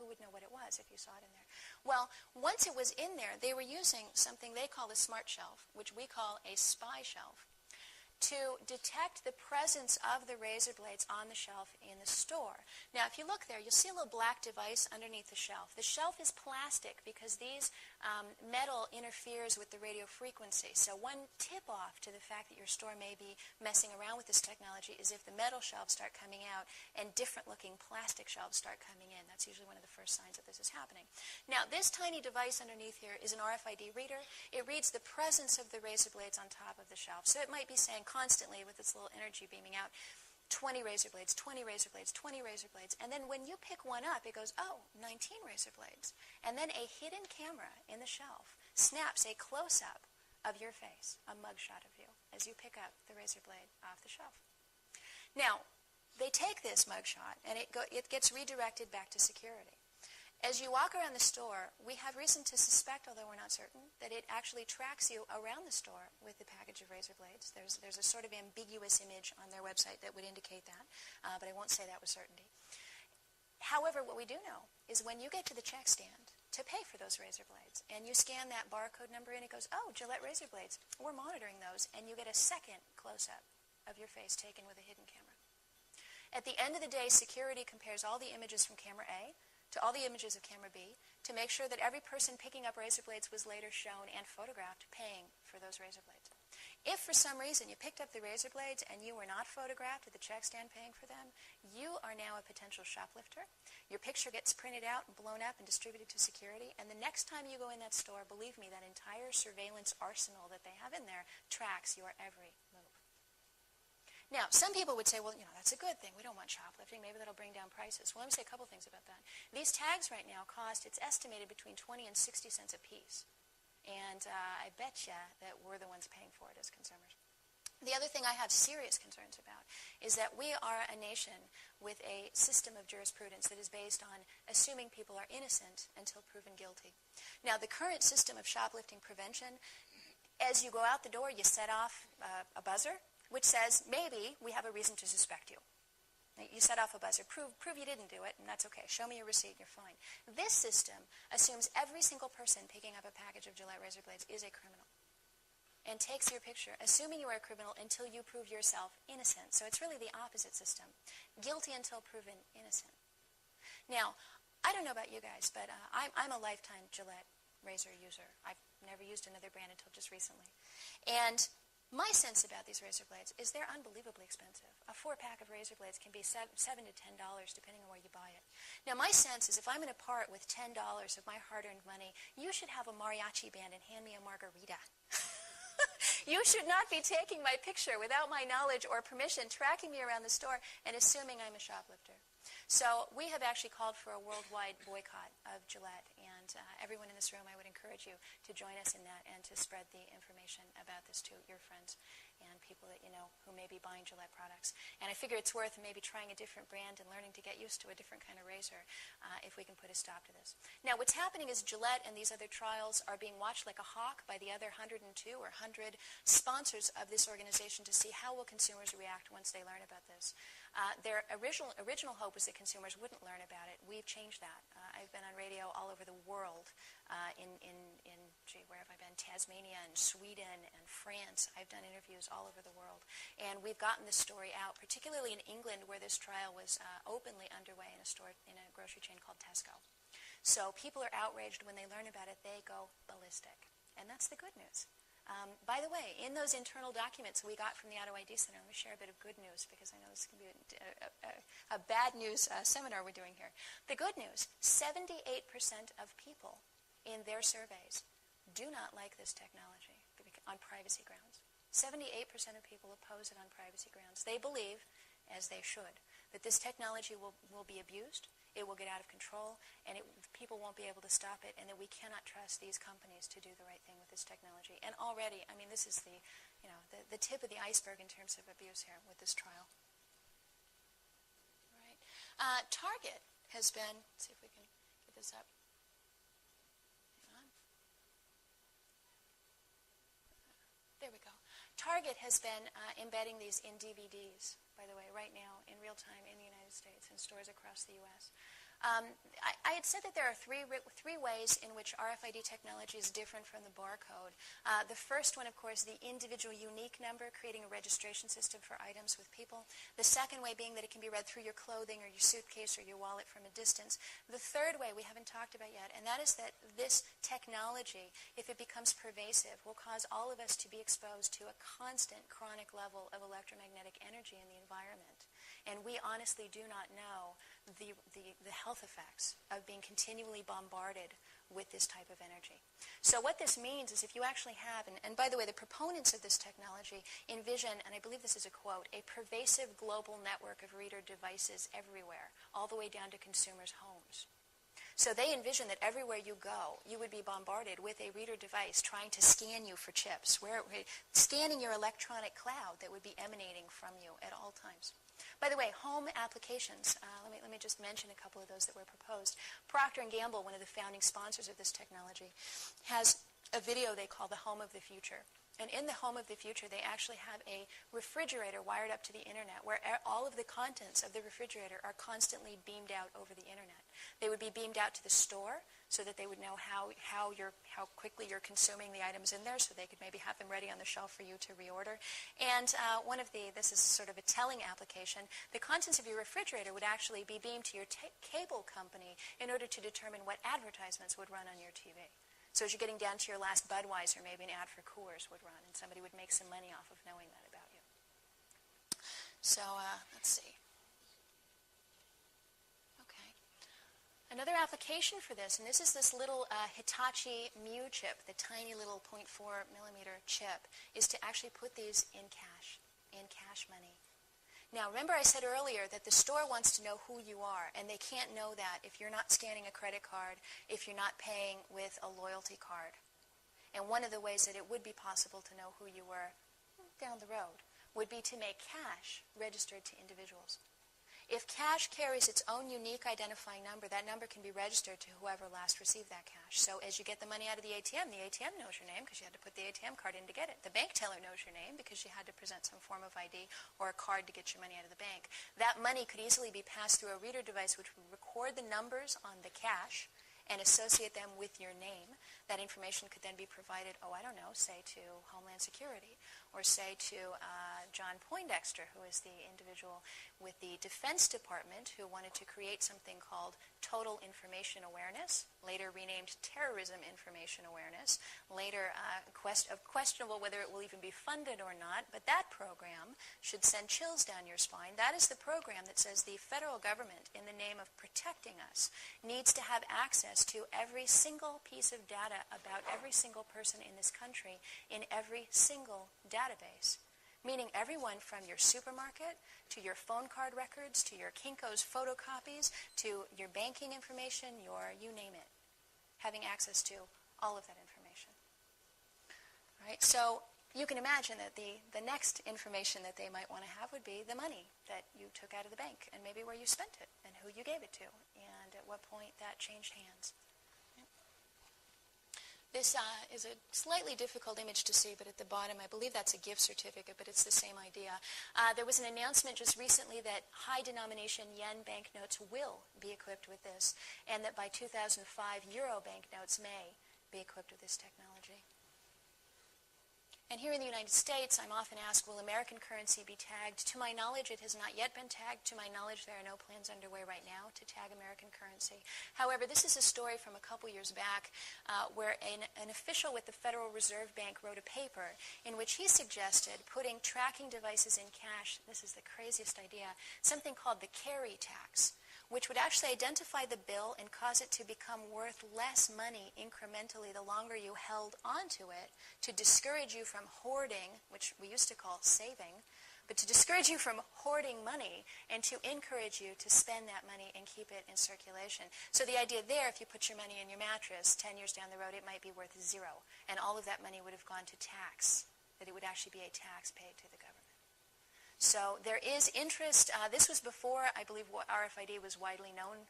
who would know what it was if you saw it in there? Well, once it was in there, they were using something they call a smart shelf, which we call a spy shelf, to detect the presence of the razor blades on the shelf in the store. Now, if you look there, you'll see a little black device underneath the shelf. The shelf is plastic because these metal interferes with the radio frequency. So one tip-off to the fact that your store may be messing around with this technology is if the metal shelves start coming out and different-looking plastic shelves start coming in. That's usually one of the first signs that this is happening. Now, this tiny device underneath here is an RFID reader. It reads the presence of the razor blades on top of the shelf. So it might be saying constantly with its little energy beaming out, 20 razor blades, 20 razor blades, 20 razor blades. And then when you pick one up, it goes, oh, 19 razor blades. And then a hidden camera in the shelf snaps a close-up of your face, a mugshot of you, as you pick up the razor blade off the shelf. Now, they take this mugshot, and it gets redirected back to security. As you walk around the store, we have reason to suspect, although we're not certain, that it actually tracks you around the store with the package of razor blades. There's a sort of ambiguous image on their website that would indicate that, but I won't say that with certainty. However, what we do know is when you get to the check stand to pay for those razor blades, and you scan that barcode number in, it goes, oh, Gillette razor blades, we're monitoring those, and you get a second close-up of your face taken with a hidden camera. At the end of the day, security compares all the images from camera A to all the images of camera B to make sure that every person picking up razor blades was later shown and photographed paying for those razor blades. If for some reason you picked up the razor blades and you were not photographed at the check stand paying for them, you are now a potential shoplifter. Your picture gets printed out and blown up and distributed to security, and the next time you go in that store, believe me, that entire surveillance arsenal that they have in there tracks your every move. Now, some people would say, well, that's a good thing. We don't want shoplifting. Maybe that'll bring down prices. Well, let me say a couple things about that. These tags right now cost, it's estimated, between 20 and 60 cents a piece. And I bet you that we're the ones paying for it as consumers. The other thing I have serious concerns about is that we are a nation with a system of jurisprudence that is based on assuming people are innocent until proven guilty. Now, the current system of shoplifting prevention, as you go out the door, you set off a buzzer, which says, maybe we have a reason to suspect you. You set off a buzzer, prove you didn't do it, and that's okay. Show me your receipt, and you're fine. This system assumes every single person picking up a package of Gillette razor blades is a criminal, and takes your picture, assuming you are a criminal until you prove yourself innocent. So it's really the opposite system. Guilty until proven innocent. Now, I don't know about you guys, but I'm a lifetime Gillette razor user. I've never used another brand until just recently. And my sense about these razor blades is they're unbelievably expensive. A 4-pack of razor blades can be $7 to $10, depending on where you buy it. Now, my sense is if I'm going to part with $10 of my hard-earned money, you should have a mariachi band and hand me a margarita. You should not be taking my picture without my knowledge or permission, tracking me around the store, and assuming I'm a shoplifter. So we have actually called for a worldwide boycott of Gillette, and everyone in this room, I would encourage you to join us in that and to spread the information about this to your friends and people that you know who may be buying Gillette products. And I figure it's worth maybe trying a different brand and learning to get used to a different kind of razor if we can put a stop to this. Now, what's happening is Gillette and these other trials are being watched like a hawk by the other 102 or 100 sponsors of this organization to see how will consumers react once they learn about this. Their original hope was that consumers wouldn't learn about it. We've changed that. I've been on radio all over the world where have I been? Tasmania and Sweden and France. I've done interviews all over the world. And we've gotten this story out, particularly in England where this trial was openly underway in a grocery chain called Tesco. So people are outraged when they learn about it. They go ballistic. And that's the good news. By the way, in those internal documents we got from the Auto ID Center, let me share a bit of good news because I know this can be a bad news seminar we're doing here. The good news, 78% of people in their surveys do not like this technology on privacy grounds. 78% of people oppose it on privacy grounds. They believe, as they should, that this technology will be abused, it will get out of control, and people won't be able to stop it, and that we cannot trust these companies to do the right thing with this technology. And already, I mean, this is the tip of the iceberg in terms of abuse here with this trial. All right. Target has been, let's see if we can get this up. There we go. Target has been embedding these in DVDs, by the way, right now in real time in the United States in stores across the U.S. I had said that there are three ways in which RFID technology is different from the barcode. The first one, of course, the individual unique number, creating a registration system for items with people. The second way being that it can be read through your clothing or your suitcase or your wallet from a distance. The third way we haven't talked about yet, and that is that this technology, if it becomes pervasive, will cause all of us to be exposed to a constant chronic level of electromagnetic energy in the environment. And we honestly do not know the health effects of being continually bombarded with this type of energy. So what this means is if you actually have, and by the way, the proponents of this technology envision, and I believe this is a quote, a pervasive global network of reader devices everywhere, all the way down to consumers' homes. So they envision that everywhere you go, you would be bombarded with a reader device trying to scan you for chips, scanning your electronic cloud that would be emanating from you at all times. By the way, home applications, let me just mention a couple of those that were proposed. Procter & Gamble, one of the founding sponsors of this technology, has a video they call the Home of the Future. And in the Home of the Future, they actually have a refrigerator wired up to the internet where all of the contents of the refrigerator are constantly beamed out over the internet. They would be beamed out to the store so that they would know how quickly you're consuming the items in there so they could maybe have them ready on the shelf for you to reorder. And this is sort of a telling application, the contents of your refrigerator would actually be beamed to your cable company in order to determine what advertisements would run on your TV. So as you're getting down to your last Budweiser, maybe an ad for Coors would run, and somebody would make some money off of knowing that about you. So let's see. Okay. Another application for this, and this is this little Hitachi Mu chip, the tiny little 0.4 millimeter chip, is to actually put these in cash money. Now, remember I said earlier that the store wants to know who you are, and they can't know that if you're not scanning a credit card, if you're not paying with a loyalty card. And one of the ways that it would be possible to know who you were down the road would be to make cash registered to individuals. If cash carries its own unique identifying number, that number can be registered to whoever last received that cash. So as you get the money out of the ATM knows your name because you had to put the ATM card in to get it. The bank teller knows your name because you had to present some form of ID or a card to get your money out of the bank. That money could easily be passed through a reader device which would record the numbers on the cash and associate them with your name. That information could then be provided, say to Homeland Security, or say to John Poindexter, who is the individual with the Defense Department who wanted to create something called Total Information Awareness, later renamed Terrorism Information Awareness, later questionable whether it will even be funded or not, but that program should send chills down your spine. That is the program that says the federal government, in the name of protecting us, needs to have access to every single piece of data about every single person in this country in every single database. Meaning everyone from your supermarket to your phone card records to your Kinko's photocopies to your banking information, you name it, having access to all of that information. Right? So you can imagine that the next information that they might want to have would be the money that you took out of the bank and maybe where you spent it and who you gave it to and at what point that changed hands. This is a slightly difficult image to see, but at the bottom, I believe that's a gift certificate, but it's the same idea. There was an announcement just recently that high-denomination yen banknotes will be equipped with this, and that by 2005, euro banknotes may be equipped with this technology. And here in the United States, I'm often asked, will American currency be tagged? To my knowledge, it has not yet been tagged. To my knowledge, there are no plans underway right now to tag American currency. However, this is a story from a couple years back where an official with the Federal Reserve Bank wrote a paper in which he suggested putting tracking devices in cash, this is the craziest idea, something called the carry tax, which would actually identify the bill and cause it to become worth less money incrementally the longer you held onto it, to discourage you from hoarding, which we used to call saving, but to discourage you from hoarding money and to encourage you to spend that money and keep it in circulation. So the idea there, if you put your money in your mattress, 10 years down the road, it might be worth zero, and all of that money would have gone to tax, that it would actually be a tax paid to the government. So there is interest. This was before, I believe, RFID was widely known.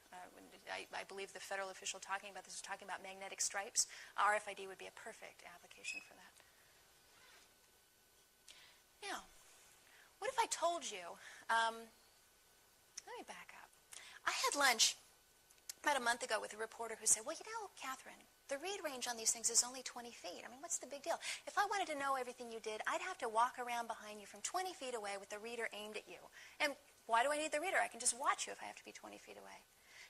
I believe the federal official talking about this was talking about magnetic stripes. RFID would be a perfect application for that. Now, what if I told you, let me back up. I had lunch about a month ago with a reporter who said, well, Katherine, the read range on these things is only 20 feet. I mean, what's the big deal? If I wanted to know everything you did, I'd have to walk around behind you from 20 feet away with the reader aimed at you. And why do I need the reader? I can just watch you if I have to be 20 feet away.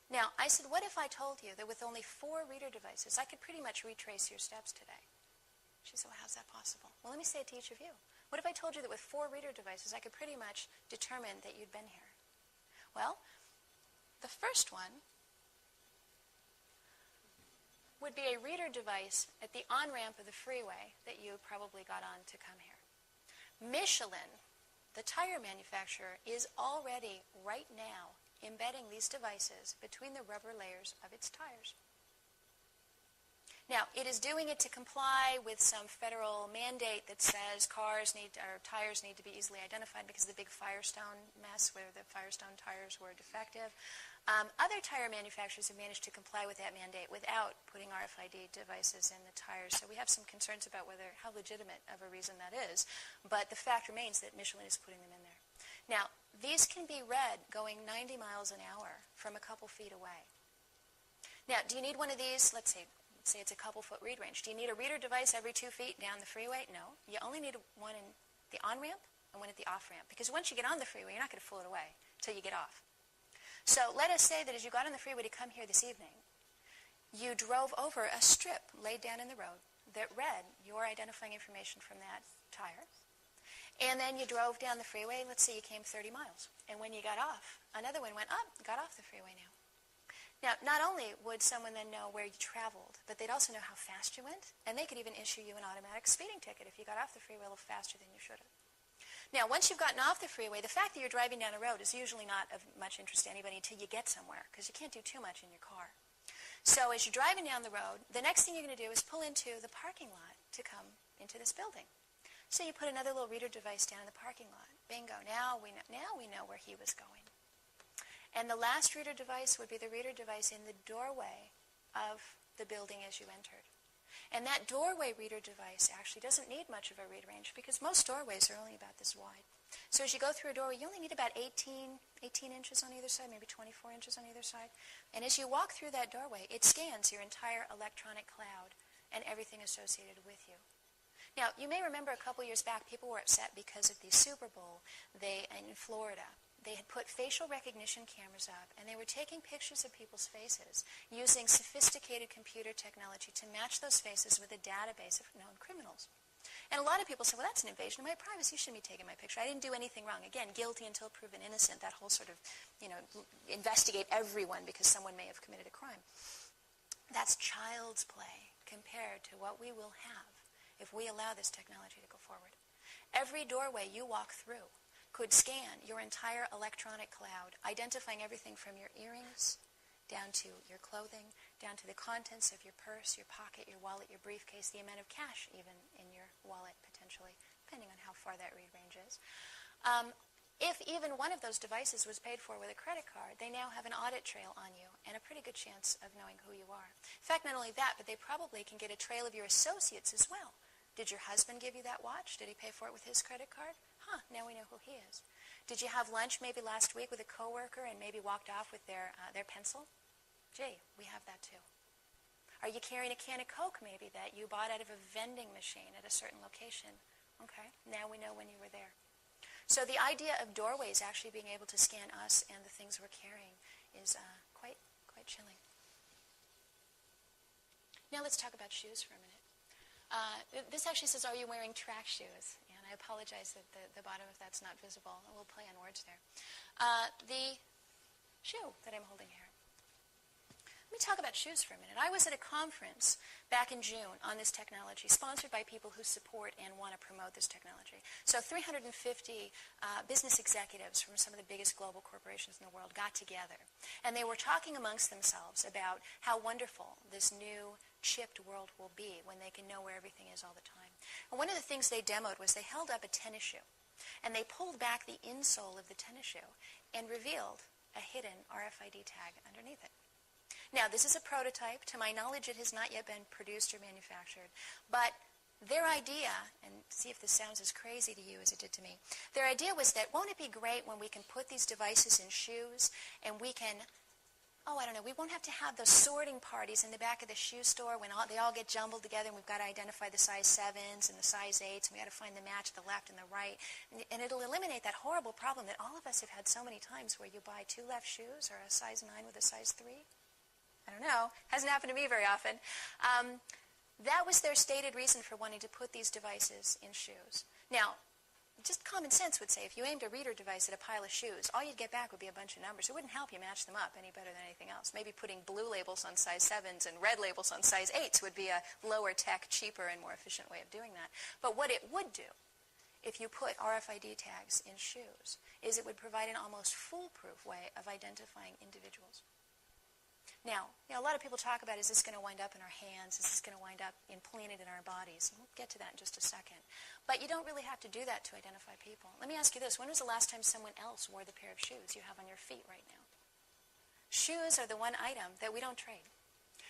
Now, I said, what if I told you that with only 4 reader devices, I could pretty much retrace your steps today? She said, well, how's that possible? Well, let me say it to each of you. What if I told you that with 4 reader devices, I could pretty much determine that you'd been here? Well, the first one would be a reader device at the on-ramp of the freeway that you probably got on to come here. Michelin, the tire manufacturer, is already, right now, embedding these devices between the rubber layers of its tires. Now, it is doing it to comply with some federal mandate that says tires need to be easily identified because of the big Firestone mess where the Firestone tires were defective. Other tire manufacturers have managed to comply with that mandate without putting RFID devices in the tires. So we have some concerns about how legitimate of a reason that is. But the fact remains that Michelin is putting them in there. Now, these can be read going 90 miles an hour from a couple feet away. Now, do you need one of these? Let's say it's a couple foot read range. Do you need a reader device every 2 feet down the freeway? No. You only need one in the on-ramp and one at the off-ramp. Because once you get on the freeway, you're not going to fool it away until you get off. So let us say that as you got on the freeway to come here this evening, you drove over a strip laid down in the road that read your identifying information from that tire. And then you drove down the freeway. Let's say you came 30 miles. And when you got off, another one went up, got off the freeway now. Now, not only would someone then know where you traveled, but they'd also know how fast you went, and they could even issue you an automatic speeding ticket if you got off the freeway a little faster than you should have. Now, once you've gotten off the freeway, the fact that you're driving down a road is usually not of much interest to anybody until you get somewhere, because you can't do too much in your car. So as you're driving down the road, the next thing you're going to do is pull into the parking lot to come into this building. So you put another little reader device down in the parking lot. Bingo, now we know where he was going. And the last reader device would be the reader device in the doorway of the building as you entered. And that doorway reader device actually doesn't need much of a read range because most doorways are only about this wide. So as you go through a doorway, you only need about 18 inches on either side, maybe 24 inches on either side. And as you walk through that doorway, it scans your entire electronic cloud and everything associated with you. Now, you may remember a couple years back, people were upset because of the Super Bowl in Florida. They had put facial recognition cameras up, and they were taking pictures of people's faces using sophisticated computer technology to match those faces with a database of known criminals. And a lot of people said, well, that's an invasion of my privacy. You shouldn't be taking my picture. I didn't do anything wrong. Again, guilty until proven innocent, that whole sort of, investigate everyone because someone may have committed a crime. That's child's play compared to what we will have if we allow this technology to go forward. Every doorway you walk through could scan your entire electronic cloud, identifying everything from your earrings down to your clothing, down to the contents of your purse, your pocket, your wallet, your briefcase, the amount of cash even in your wallet potentially, depending on how far that read range is. If even one of those devices was paid for with a credit card, they now have an audit trail on you and a pretty good chance of knowing who you are. In fact, not only that, but they probably can get a trail of your associates as well. Did your husband give you that watch? Did he pay for it with his credit card? Now we know who he is. Did you have lunch maybe last week with a coworker and maybe walked off with their pencil? Gee, we have that too. Are you carrying a can of Coke maybe that you bought out of a vending machine at a certain location? Okay, now we know when you were there. So the idea of doorways actually being able to scan us and the things we're carrying is quite chilling. Now let's talk about shoes for a minute. This actually says, are you wearing track shoes? And I apologize that the bottom of that's not visible. We'll play on words there. The shoe that I'm holding here. Let me talk about shoes for a minute. I was at a conference back in June on this technology, sponsored by people who support and want to promote this technology. So 350 business executives from some of the biggest global corporations in the world got together. And they were talking amongst themselves about how wonderful this new chipped world will be when they can know where everything is all the time. And one of the things they demoed was they held up a tennis shoe. And they pulled back the insole of the tennis shoe and revealed a hidden RFID tag underneath it. Now, this is a prototype. To my knowledge, it has not yet been produced or manufactured. But their idea, and see if this sounds as crazy to you as it did to me, their idea was that, won't it be great when we can put these devices in shoes and we can, we won't have to have those sorting parties in the back of the shoe store when they all get jumbled together and we've got to identify the size 7s and the size 8s and we've got to find the match, the left and the right. And it'll eliminate that horrible problem that all of us have had so many times where you buy 2 left shoes or a size 9 with a size 3. I don't know. Hasn't happened to me very often. That was their stated reason for wanting to put these devices in shoes. Now, just common sense would say if you aimed a reader device at a pile of shoes, all you'd get back would be a bunch of numbers. It wouldn't help you match them up any better than anything else. Maybe putting blue labels on size 7s and red labels on size 8s would be a lower tech, cheaper, and more efficient way of doing that. But what it would do, if you put RFID tags in shoes, is it would provide an almost foolproof way of identifying individuals. Now, a lot of people talk about, is this going to wind up in our hands? Is this going to wind up implanted in our bodies? And we'll get to that in just a second. But you don't really have to do that to identify people. Let me ask you this. When was the last time someone else wore the pair of shoes you have on your feet right now? Shoes are the one item that we don't trade.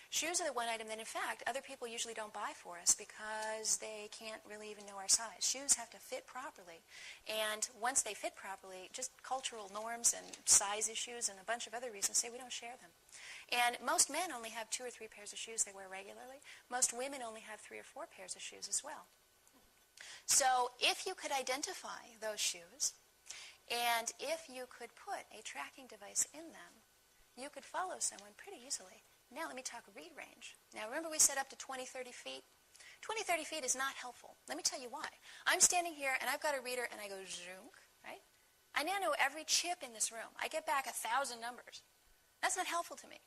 Shoes are the one item that, in fact, other people usually don't buy for us because they can't really even know our size. Shoes have to fit properly. And once they fit properly, just cultural norms and size issues and a bunch of other reasons say we don't share them. And most men only have 2 or 3 pairs of shoes they wear regularly. Most women only have 3 or 4 pairs of shoes as well. So if you could identify those shoes, and if you could put a tracking device in them, you could follow someone pretty easily. Now let me talk read range. Now remember we said up to 20, 30 feet? 20, 30 feet is not helpful. Let me tell you why. I'm standing here and I've got a reader and I go zoom, right? I now know every chip in this room. I get back 1,000 numbers. That's not helpful to me,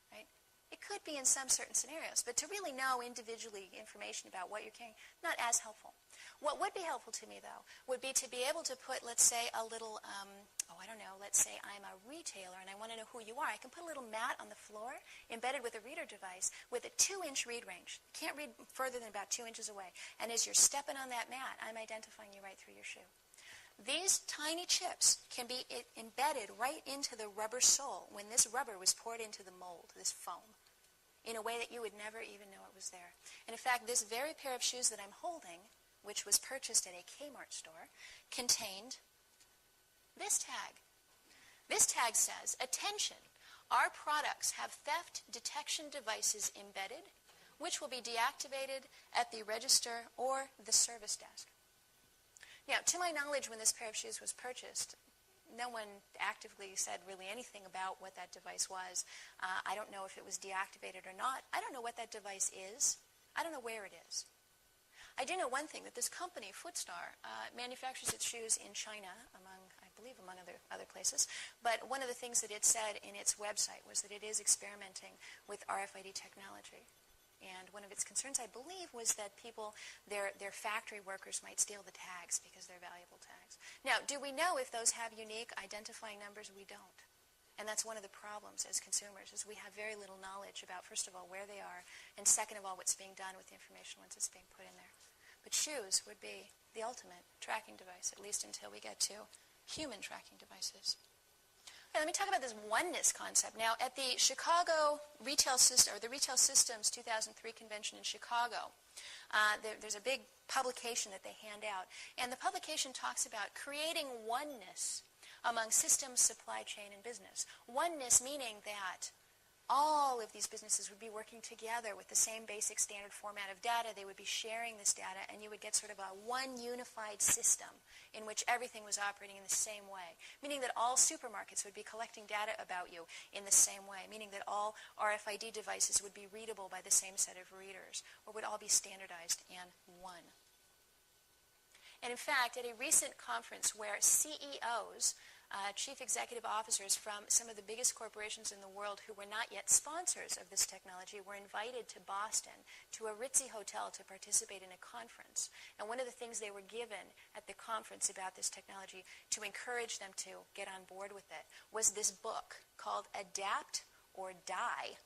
right? It could be in some certain scenarios, but to really know individually information about what you're carrying, not as helpful. What would be helpful to me, though, would be to be able to put, let's say, a little, I don't know, let's say I'm a retailer and I want to know who you are. I can put a little mat on the floor embedded with a reader device with a 2-inch read range. Can't read further than about 2 inches away. And as you're stepping on that mat, I'm identifying you right through your shoe. These tiny chips can be embedded right into the rubber sole when this rubber was poured into the mold, this foam, in a way that you would never even know it was there. And in fact, this very pair of shoes that I'm holding, which was purchased at a Kmart store, contained this tag. This tag says, "Attention, our products have theft detection devices embedded, which will be deactivated at the register or the service desk." Now, to my knowledge, when this pair of shoes was purchased, no one actively said really anything about what that device was. I don't know if it was deactivated or not. I don't know what that device is. I don't know where it is. I do know one thing, that this company, Footstar, manufactures its shoes in China, I believe among other places. But one of the things that it said in its website was that it is experimenting with RFID technology. And one of its concerns, I believe, was that people, their factory workers might steal the tags because they're valuable tags. Now, do we know if those have unique identifying numbers? We don't. And that's one of the problems as consumers, is we have very little knowledge about, first of all, where they are, and second of all, what's being done with the information once it's being put in there. But shoes would be the ultimate tracking device, at least until we get to human tracking devices. Okay, let me talk about this oneness concept. Now, at the Chicago Retail System, or the Retail Systems 2003 convention in Chicago, there's a big publication that they hand out, and the publication talks about creating oneness among systems, supply chain, and business. Oneness meaning that all of these businesses would be working together with the same basic standard format of data. They would be sharing this data, and you would get sort of a one unified system in which everything was operating in the same way, meaning that all supermarkets would be collecting data about you in the same way, meaning that all RFID devices would be readable by the same set of readers, or would all be standardized and one. And in fact, at a recent conference where CEOs, chief executive officers from some of the biggest corporations in the world who were not yet sponsors of this technology were invited to Boston to a ritzy hotel to participate in a conference. And one of the things they were given at the conference about this technology to encourage them to get on board with it was this book called Adapt or Die.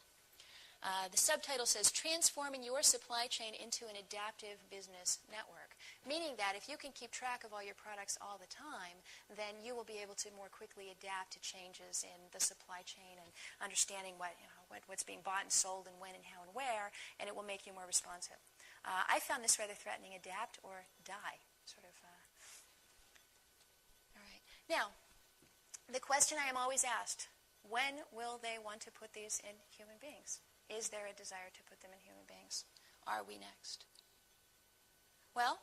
The subtitle says, "Transforming Your Supply Chain into an Adaptive Business Network," meaning that if you can keep track of all your products all the time, then you will be able to more quickly adapt to changes in the supply chain and understanding what's being bought and sold and when and how and where, and it will make you more responsive. I found this rather threatening. Adapt or die, sort of. All right. Now, the question I am always asked, when will they want to put these in human beings? Is there a desire to put them in human beings? Are we next? Well,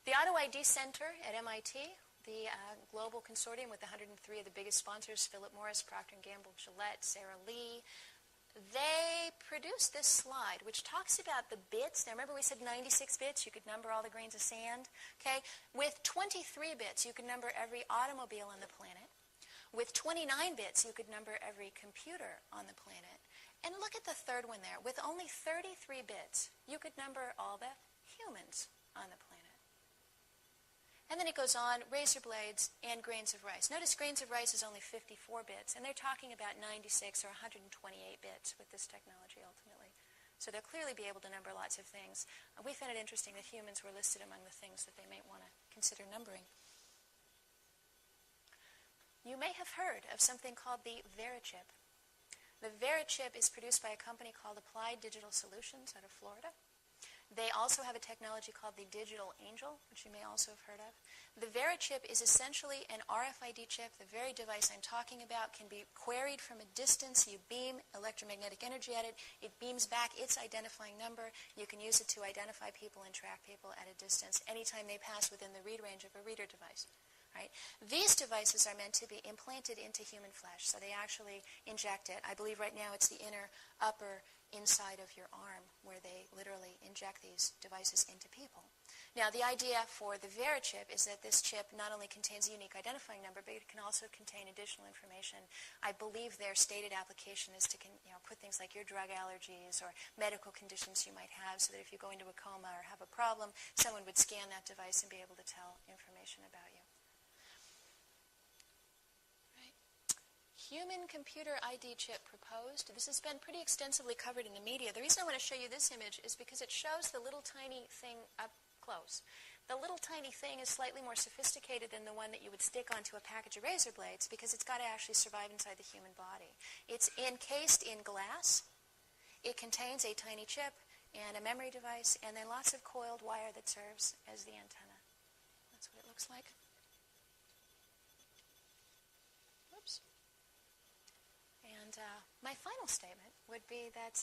the Auto ID Center at MIT, the global consortium with 103 of the biggest sponsors, Philip Morris, Procter & Gamble, Gillette, Sara Lee, they produced this slide which talks about the bits. Now remember we said 96 bits, you could number all the grains of sand. Okay? With 23 bits, you could number every automobile on the planet. With 29 bits, you could number every computer on the planet. And look at the third one there. With only 33 bits, you could number all the humans on the planet. And then it goes on, razor blades and grains of rice. Notice grains of rice is only 54 bits, and they're talking about 96 or 128 bits with this technology ultimately. So they'll clearly be able to number lots of things. We found it interesting that humans were listed among the things that they might want to consider numbering. You may have heard of something called the VeriChip. The VeriChip is produced by a company called Applied Digital Solutions out of Florida. They also have a technology called the Digital Angel, which you may also have heard of. The VeriChip is essentially an RFID chip. The very device I'm talking about can be queried from a distance. You beam electromagnetic energy at it. It beams back its identifying number. You can use it to identify people and track people at a distance anytime they pass within the read range of a reader device. Right? These devices are meant to be implanted into human flesh, so they actually inject it. I believe right now it's the inner, upper, inside of your arm where they literally inject these devices into people. Now, the idea for the VeriChip is that this chip not only contains a unique identifying number, but it can also contain additional information. I believe their stated application is to put things like your drug allergies or medical conditions you might have, so that if you go into a coma or have a problem, someone would scan that device and be able to tell information about you. human-computer ID chip proposed. This has been pretty extensively covered in the media. The reason I want to show you this image is because it shows the little tiny thing up close. The little tiny thing is slightly more sophisticated than the one that you would stick onto a package of razor blades because it's got to actually survive inside the human body. It's encased in glass. It contains a tiny chip and a memory device and then lots of coiled wire that serves as the antenna. That's what it looks like. Whoops. And my final statement would be that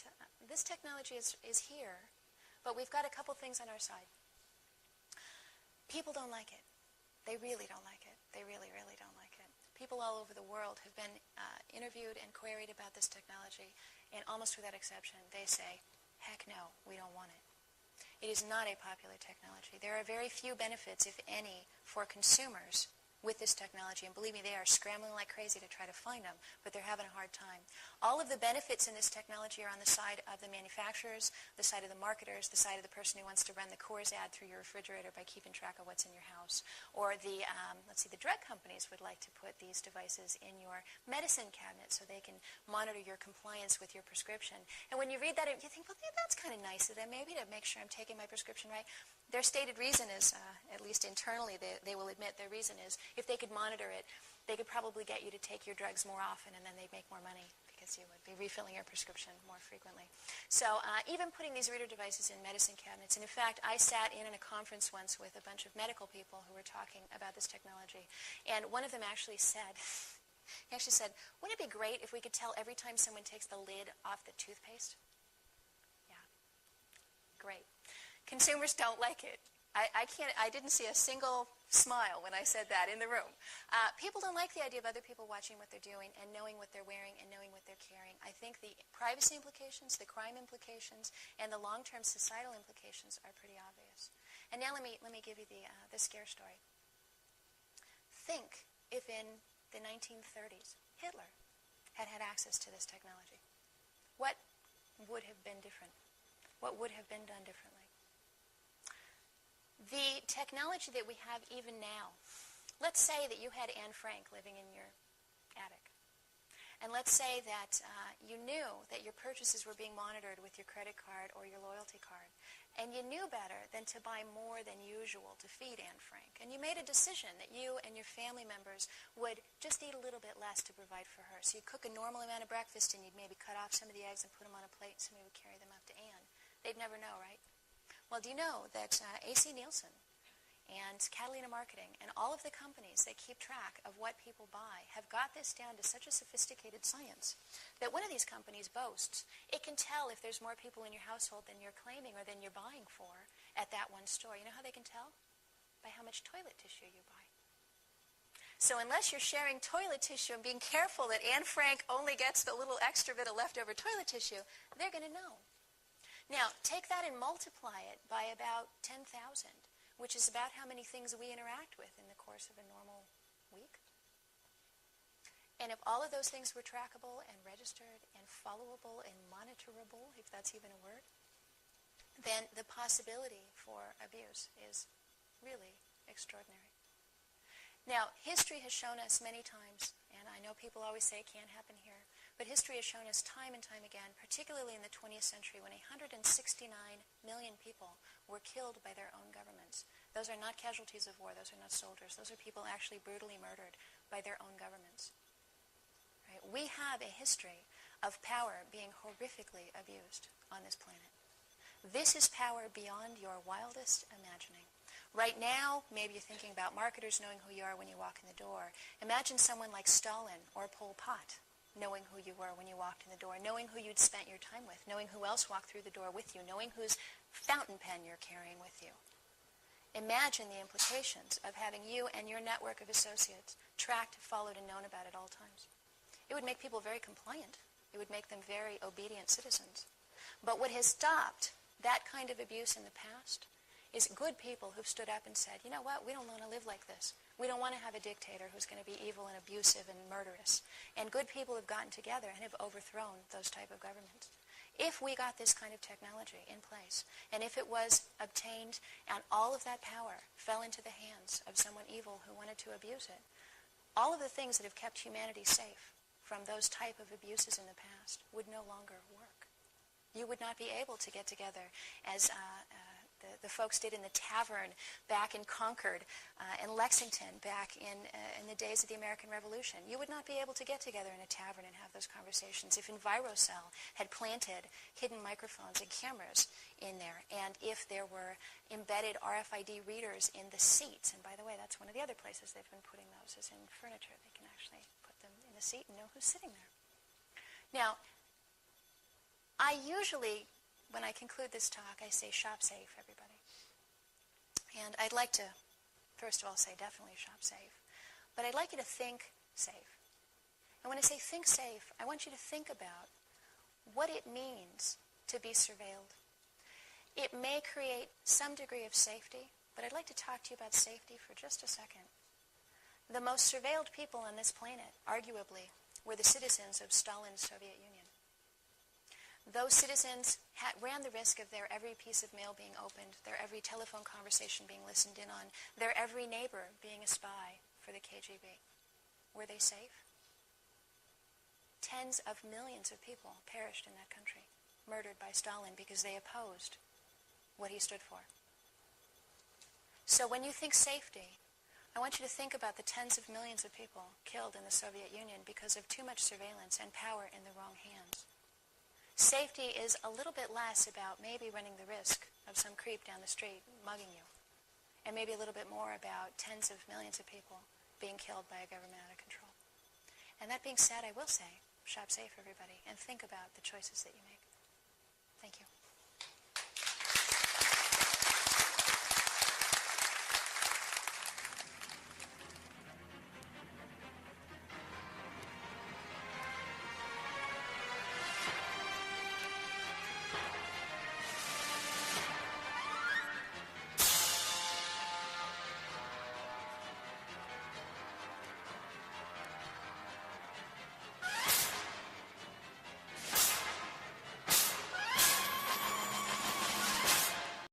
this technology is here, but we've got a couple things on our side. People don't like it. They really don't like it. They really, really don't like it. People all over the world have been interviewed and queried about this technology, and almost without exception, they say, heck no, we don't want it. It is not a popular technology. There are very few benefits, if any, for consumers with this technology, and believe me, they are scrambling like crazy to try to find them, but they're having a hard time. All of the benefits in this technology are on the side of the manufacturers, the side of the marketers, the side of the person who wants to run the Coors ad through your refrigerator by keeping track of what's in your house. Or the, the drug companies would like to put these devices in your medicine cabinet so they can monitor your compliance with your prescription. And when you read that, you think, well, yeah, that's kind of nice of them, maybe, to make sure I'm taking my prescription right. Their stated reason is, at least internally, they will admit their reason is, if they could monitor it, they could probably get you to take your drugs more often, and then they'd make more money because you would be refilling your prescription more frequently. So even putting these reader devices in medicine cabinets, and in fact, I sat in a conference once with a bunch of medical people who were talking about this technology, and one of them actually said, wouldn't it be great if we could tell every time someone takes the lid off the toothpaste? Yeah, great. Consumers don't like it. I didn't see a single smile when I said that in the room. People don't like the idea of other people watching what they're doing and knowing what they're wearing and knowing what they're carrying. I think the privacy implications, the crime implications, and the long-term societal implications are pretty obvious. And now let me give you the scare story. Think if in the 1930s Hitler had had access to this technology. What would have been different? What would have been done differently? The technology that we have even now, let's say that you had Anne Frank living in your attic. And let's say that you knew that your purchases were being monitored with your credit card or your loyalty card. And you knew better than to buy more than usual to feed Anne Frank. And you made a decision that you and your family members would just eat a little bit less to provide for her. So you'd cook a normal amount of breakfast and you'd maybe cut off some of the eggs and put them on a plate and somebody would carry them up to Anne. They'd never know, right? Well, do you know that AC Nielsen and Catalina Marketing and all of the companies that keep track of what people buy have got this down to such a sophisticated science that one of these companies boasts it can tell if there's more people in your household than you're claiming or than you're buying for at that one store. You know how they can tell? By how much toilet tissue you buy. So unless you're sharing toilet tissue and being careful that Anne Frank only gets the little extra bit of leftover toilet tissue, they're going to know. Now, take that and multiply it by about 10,000, which is about how many things we interact with in the course of a normal week. And if all of those things were trackable and registered and followable and monitorable, if that's even a word, then the possibility for abuse is really extraordinary. Now, history has shown us many times, and I know people always say it can't happen here, but history has shown us time and time again, particularly in the 20th century when 169 million people were killed by their own governments. Those are not casualties of war. Those are not soldiers. Those are people actually brutally murdered by their own governments. Right? We have a history of power being horrifically abused on this planet. This is power beyond your wildest imagining. Right now, maybe you're thinking about marketers knowing who you are when you walk in the door. Imagine someone like Stalin or Pol Pot knowing who you were when you walked in the door, knowing who you'd spent your time with, knowing who else walked through the door with you, knowing whose fountain pen you're carrying with you. Imagine the implications of having you and your network of associates tracked, followed, and known about at all times. It would make people very compliant. It would make them very obedient citizens. But what has stopped that kind of abuse in the past is good people who've stood up and said, you know what, we don't want to live like this. We don't want to have a dictator who's going to be evil and abusive and murderous. And good people have gotten together and have overthrown those type of governments. If we got this kind of technology in place, and if it was obtained and all of that power fell into the hands of someone evil who wanted to abuse it, all of the things that have kept humanity safe from those type of abuses in the past would no longer work. You would not be able to get together as the folks did in the tavern back in Concord, in Lexington, back in the days of the American Revolution. You would not be able to get together in a tavern and have those conversations if EnviroCell had planted hidden microphones and cameras in there, and if there were embedded RFID readers in the seats. And by the way, that's one of the other places they've been putting those, is in furniture. They can actually put them in the seat and know who's sitting there. Now, I usually, when I conclude this talk, I say shop safe, everybody. And I'd like to, first of all, say definitely shop safe. But I'd like you to think safe. And when I say think safe, I want you to think about what it means to be surveilled. It may create some degree of safety, but I'd like to talk to you about safety for just a second. The most surveilled people on this planet, arguably, were the citizens of Stalin's Soviet Union. Those citizens ran the risk of their every piece of mail being opened, their every telephone conversation being listened in on, their every neighbor being a spy for the KGB. Were they safe? Tens of millions of people perished in that country, murdered by Stalin because they opposed what he stood for. So when you think safety, I want you to think about the tens of millions of people killed in the Soviet Union because of too much surveillance and power in the wrong hands. Safety is a little bit less about maybe running the risk of some creep down the street mugging you, and maybe a little bit more about tens of millions of people being killed by a government out of control. And that being said, I will say, shop safe, everybody, and think about the choices that you make. Thank you.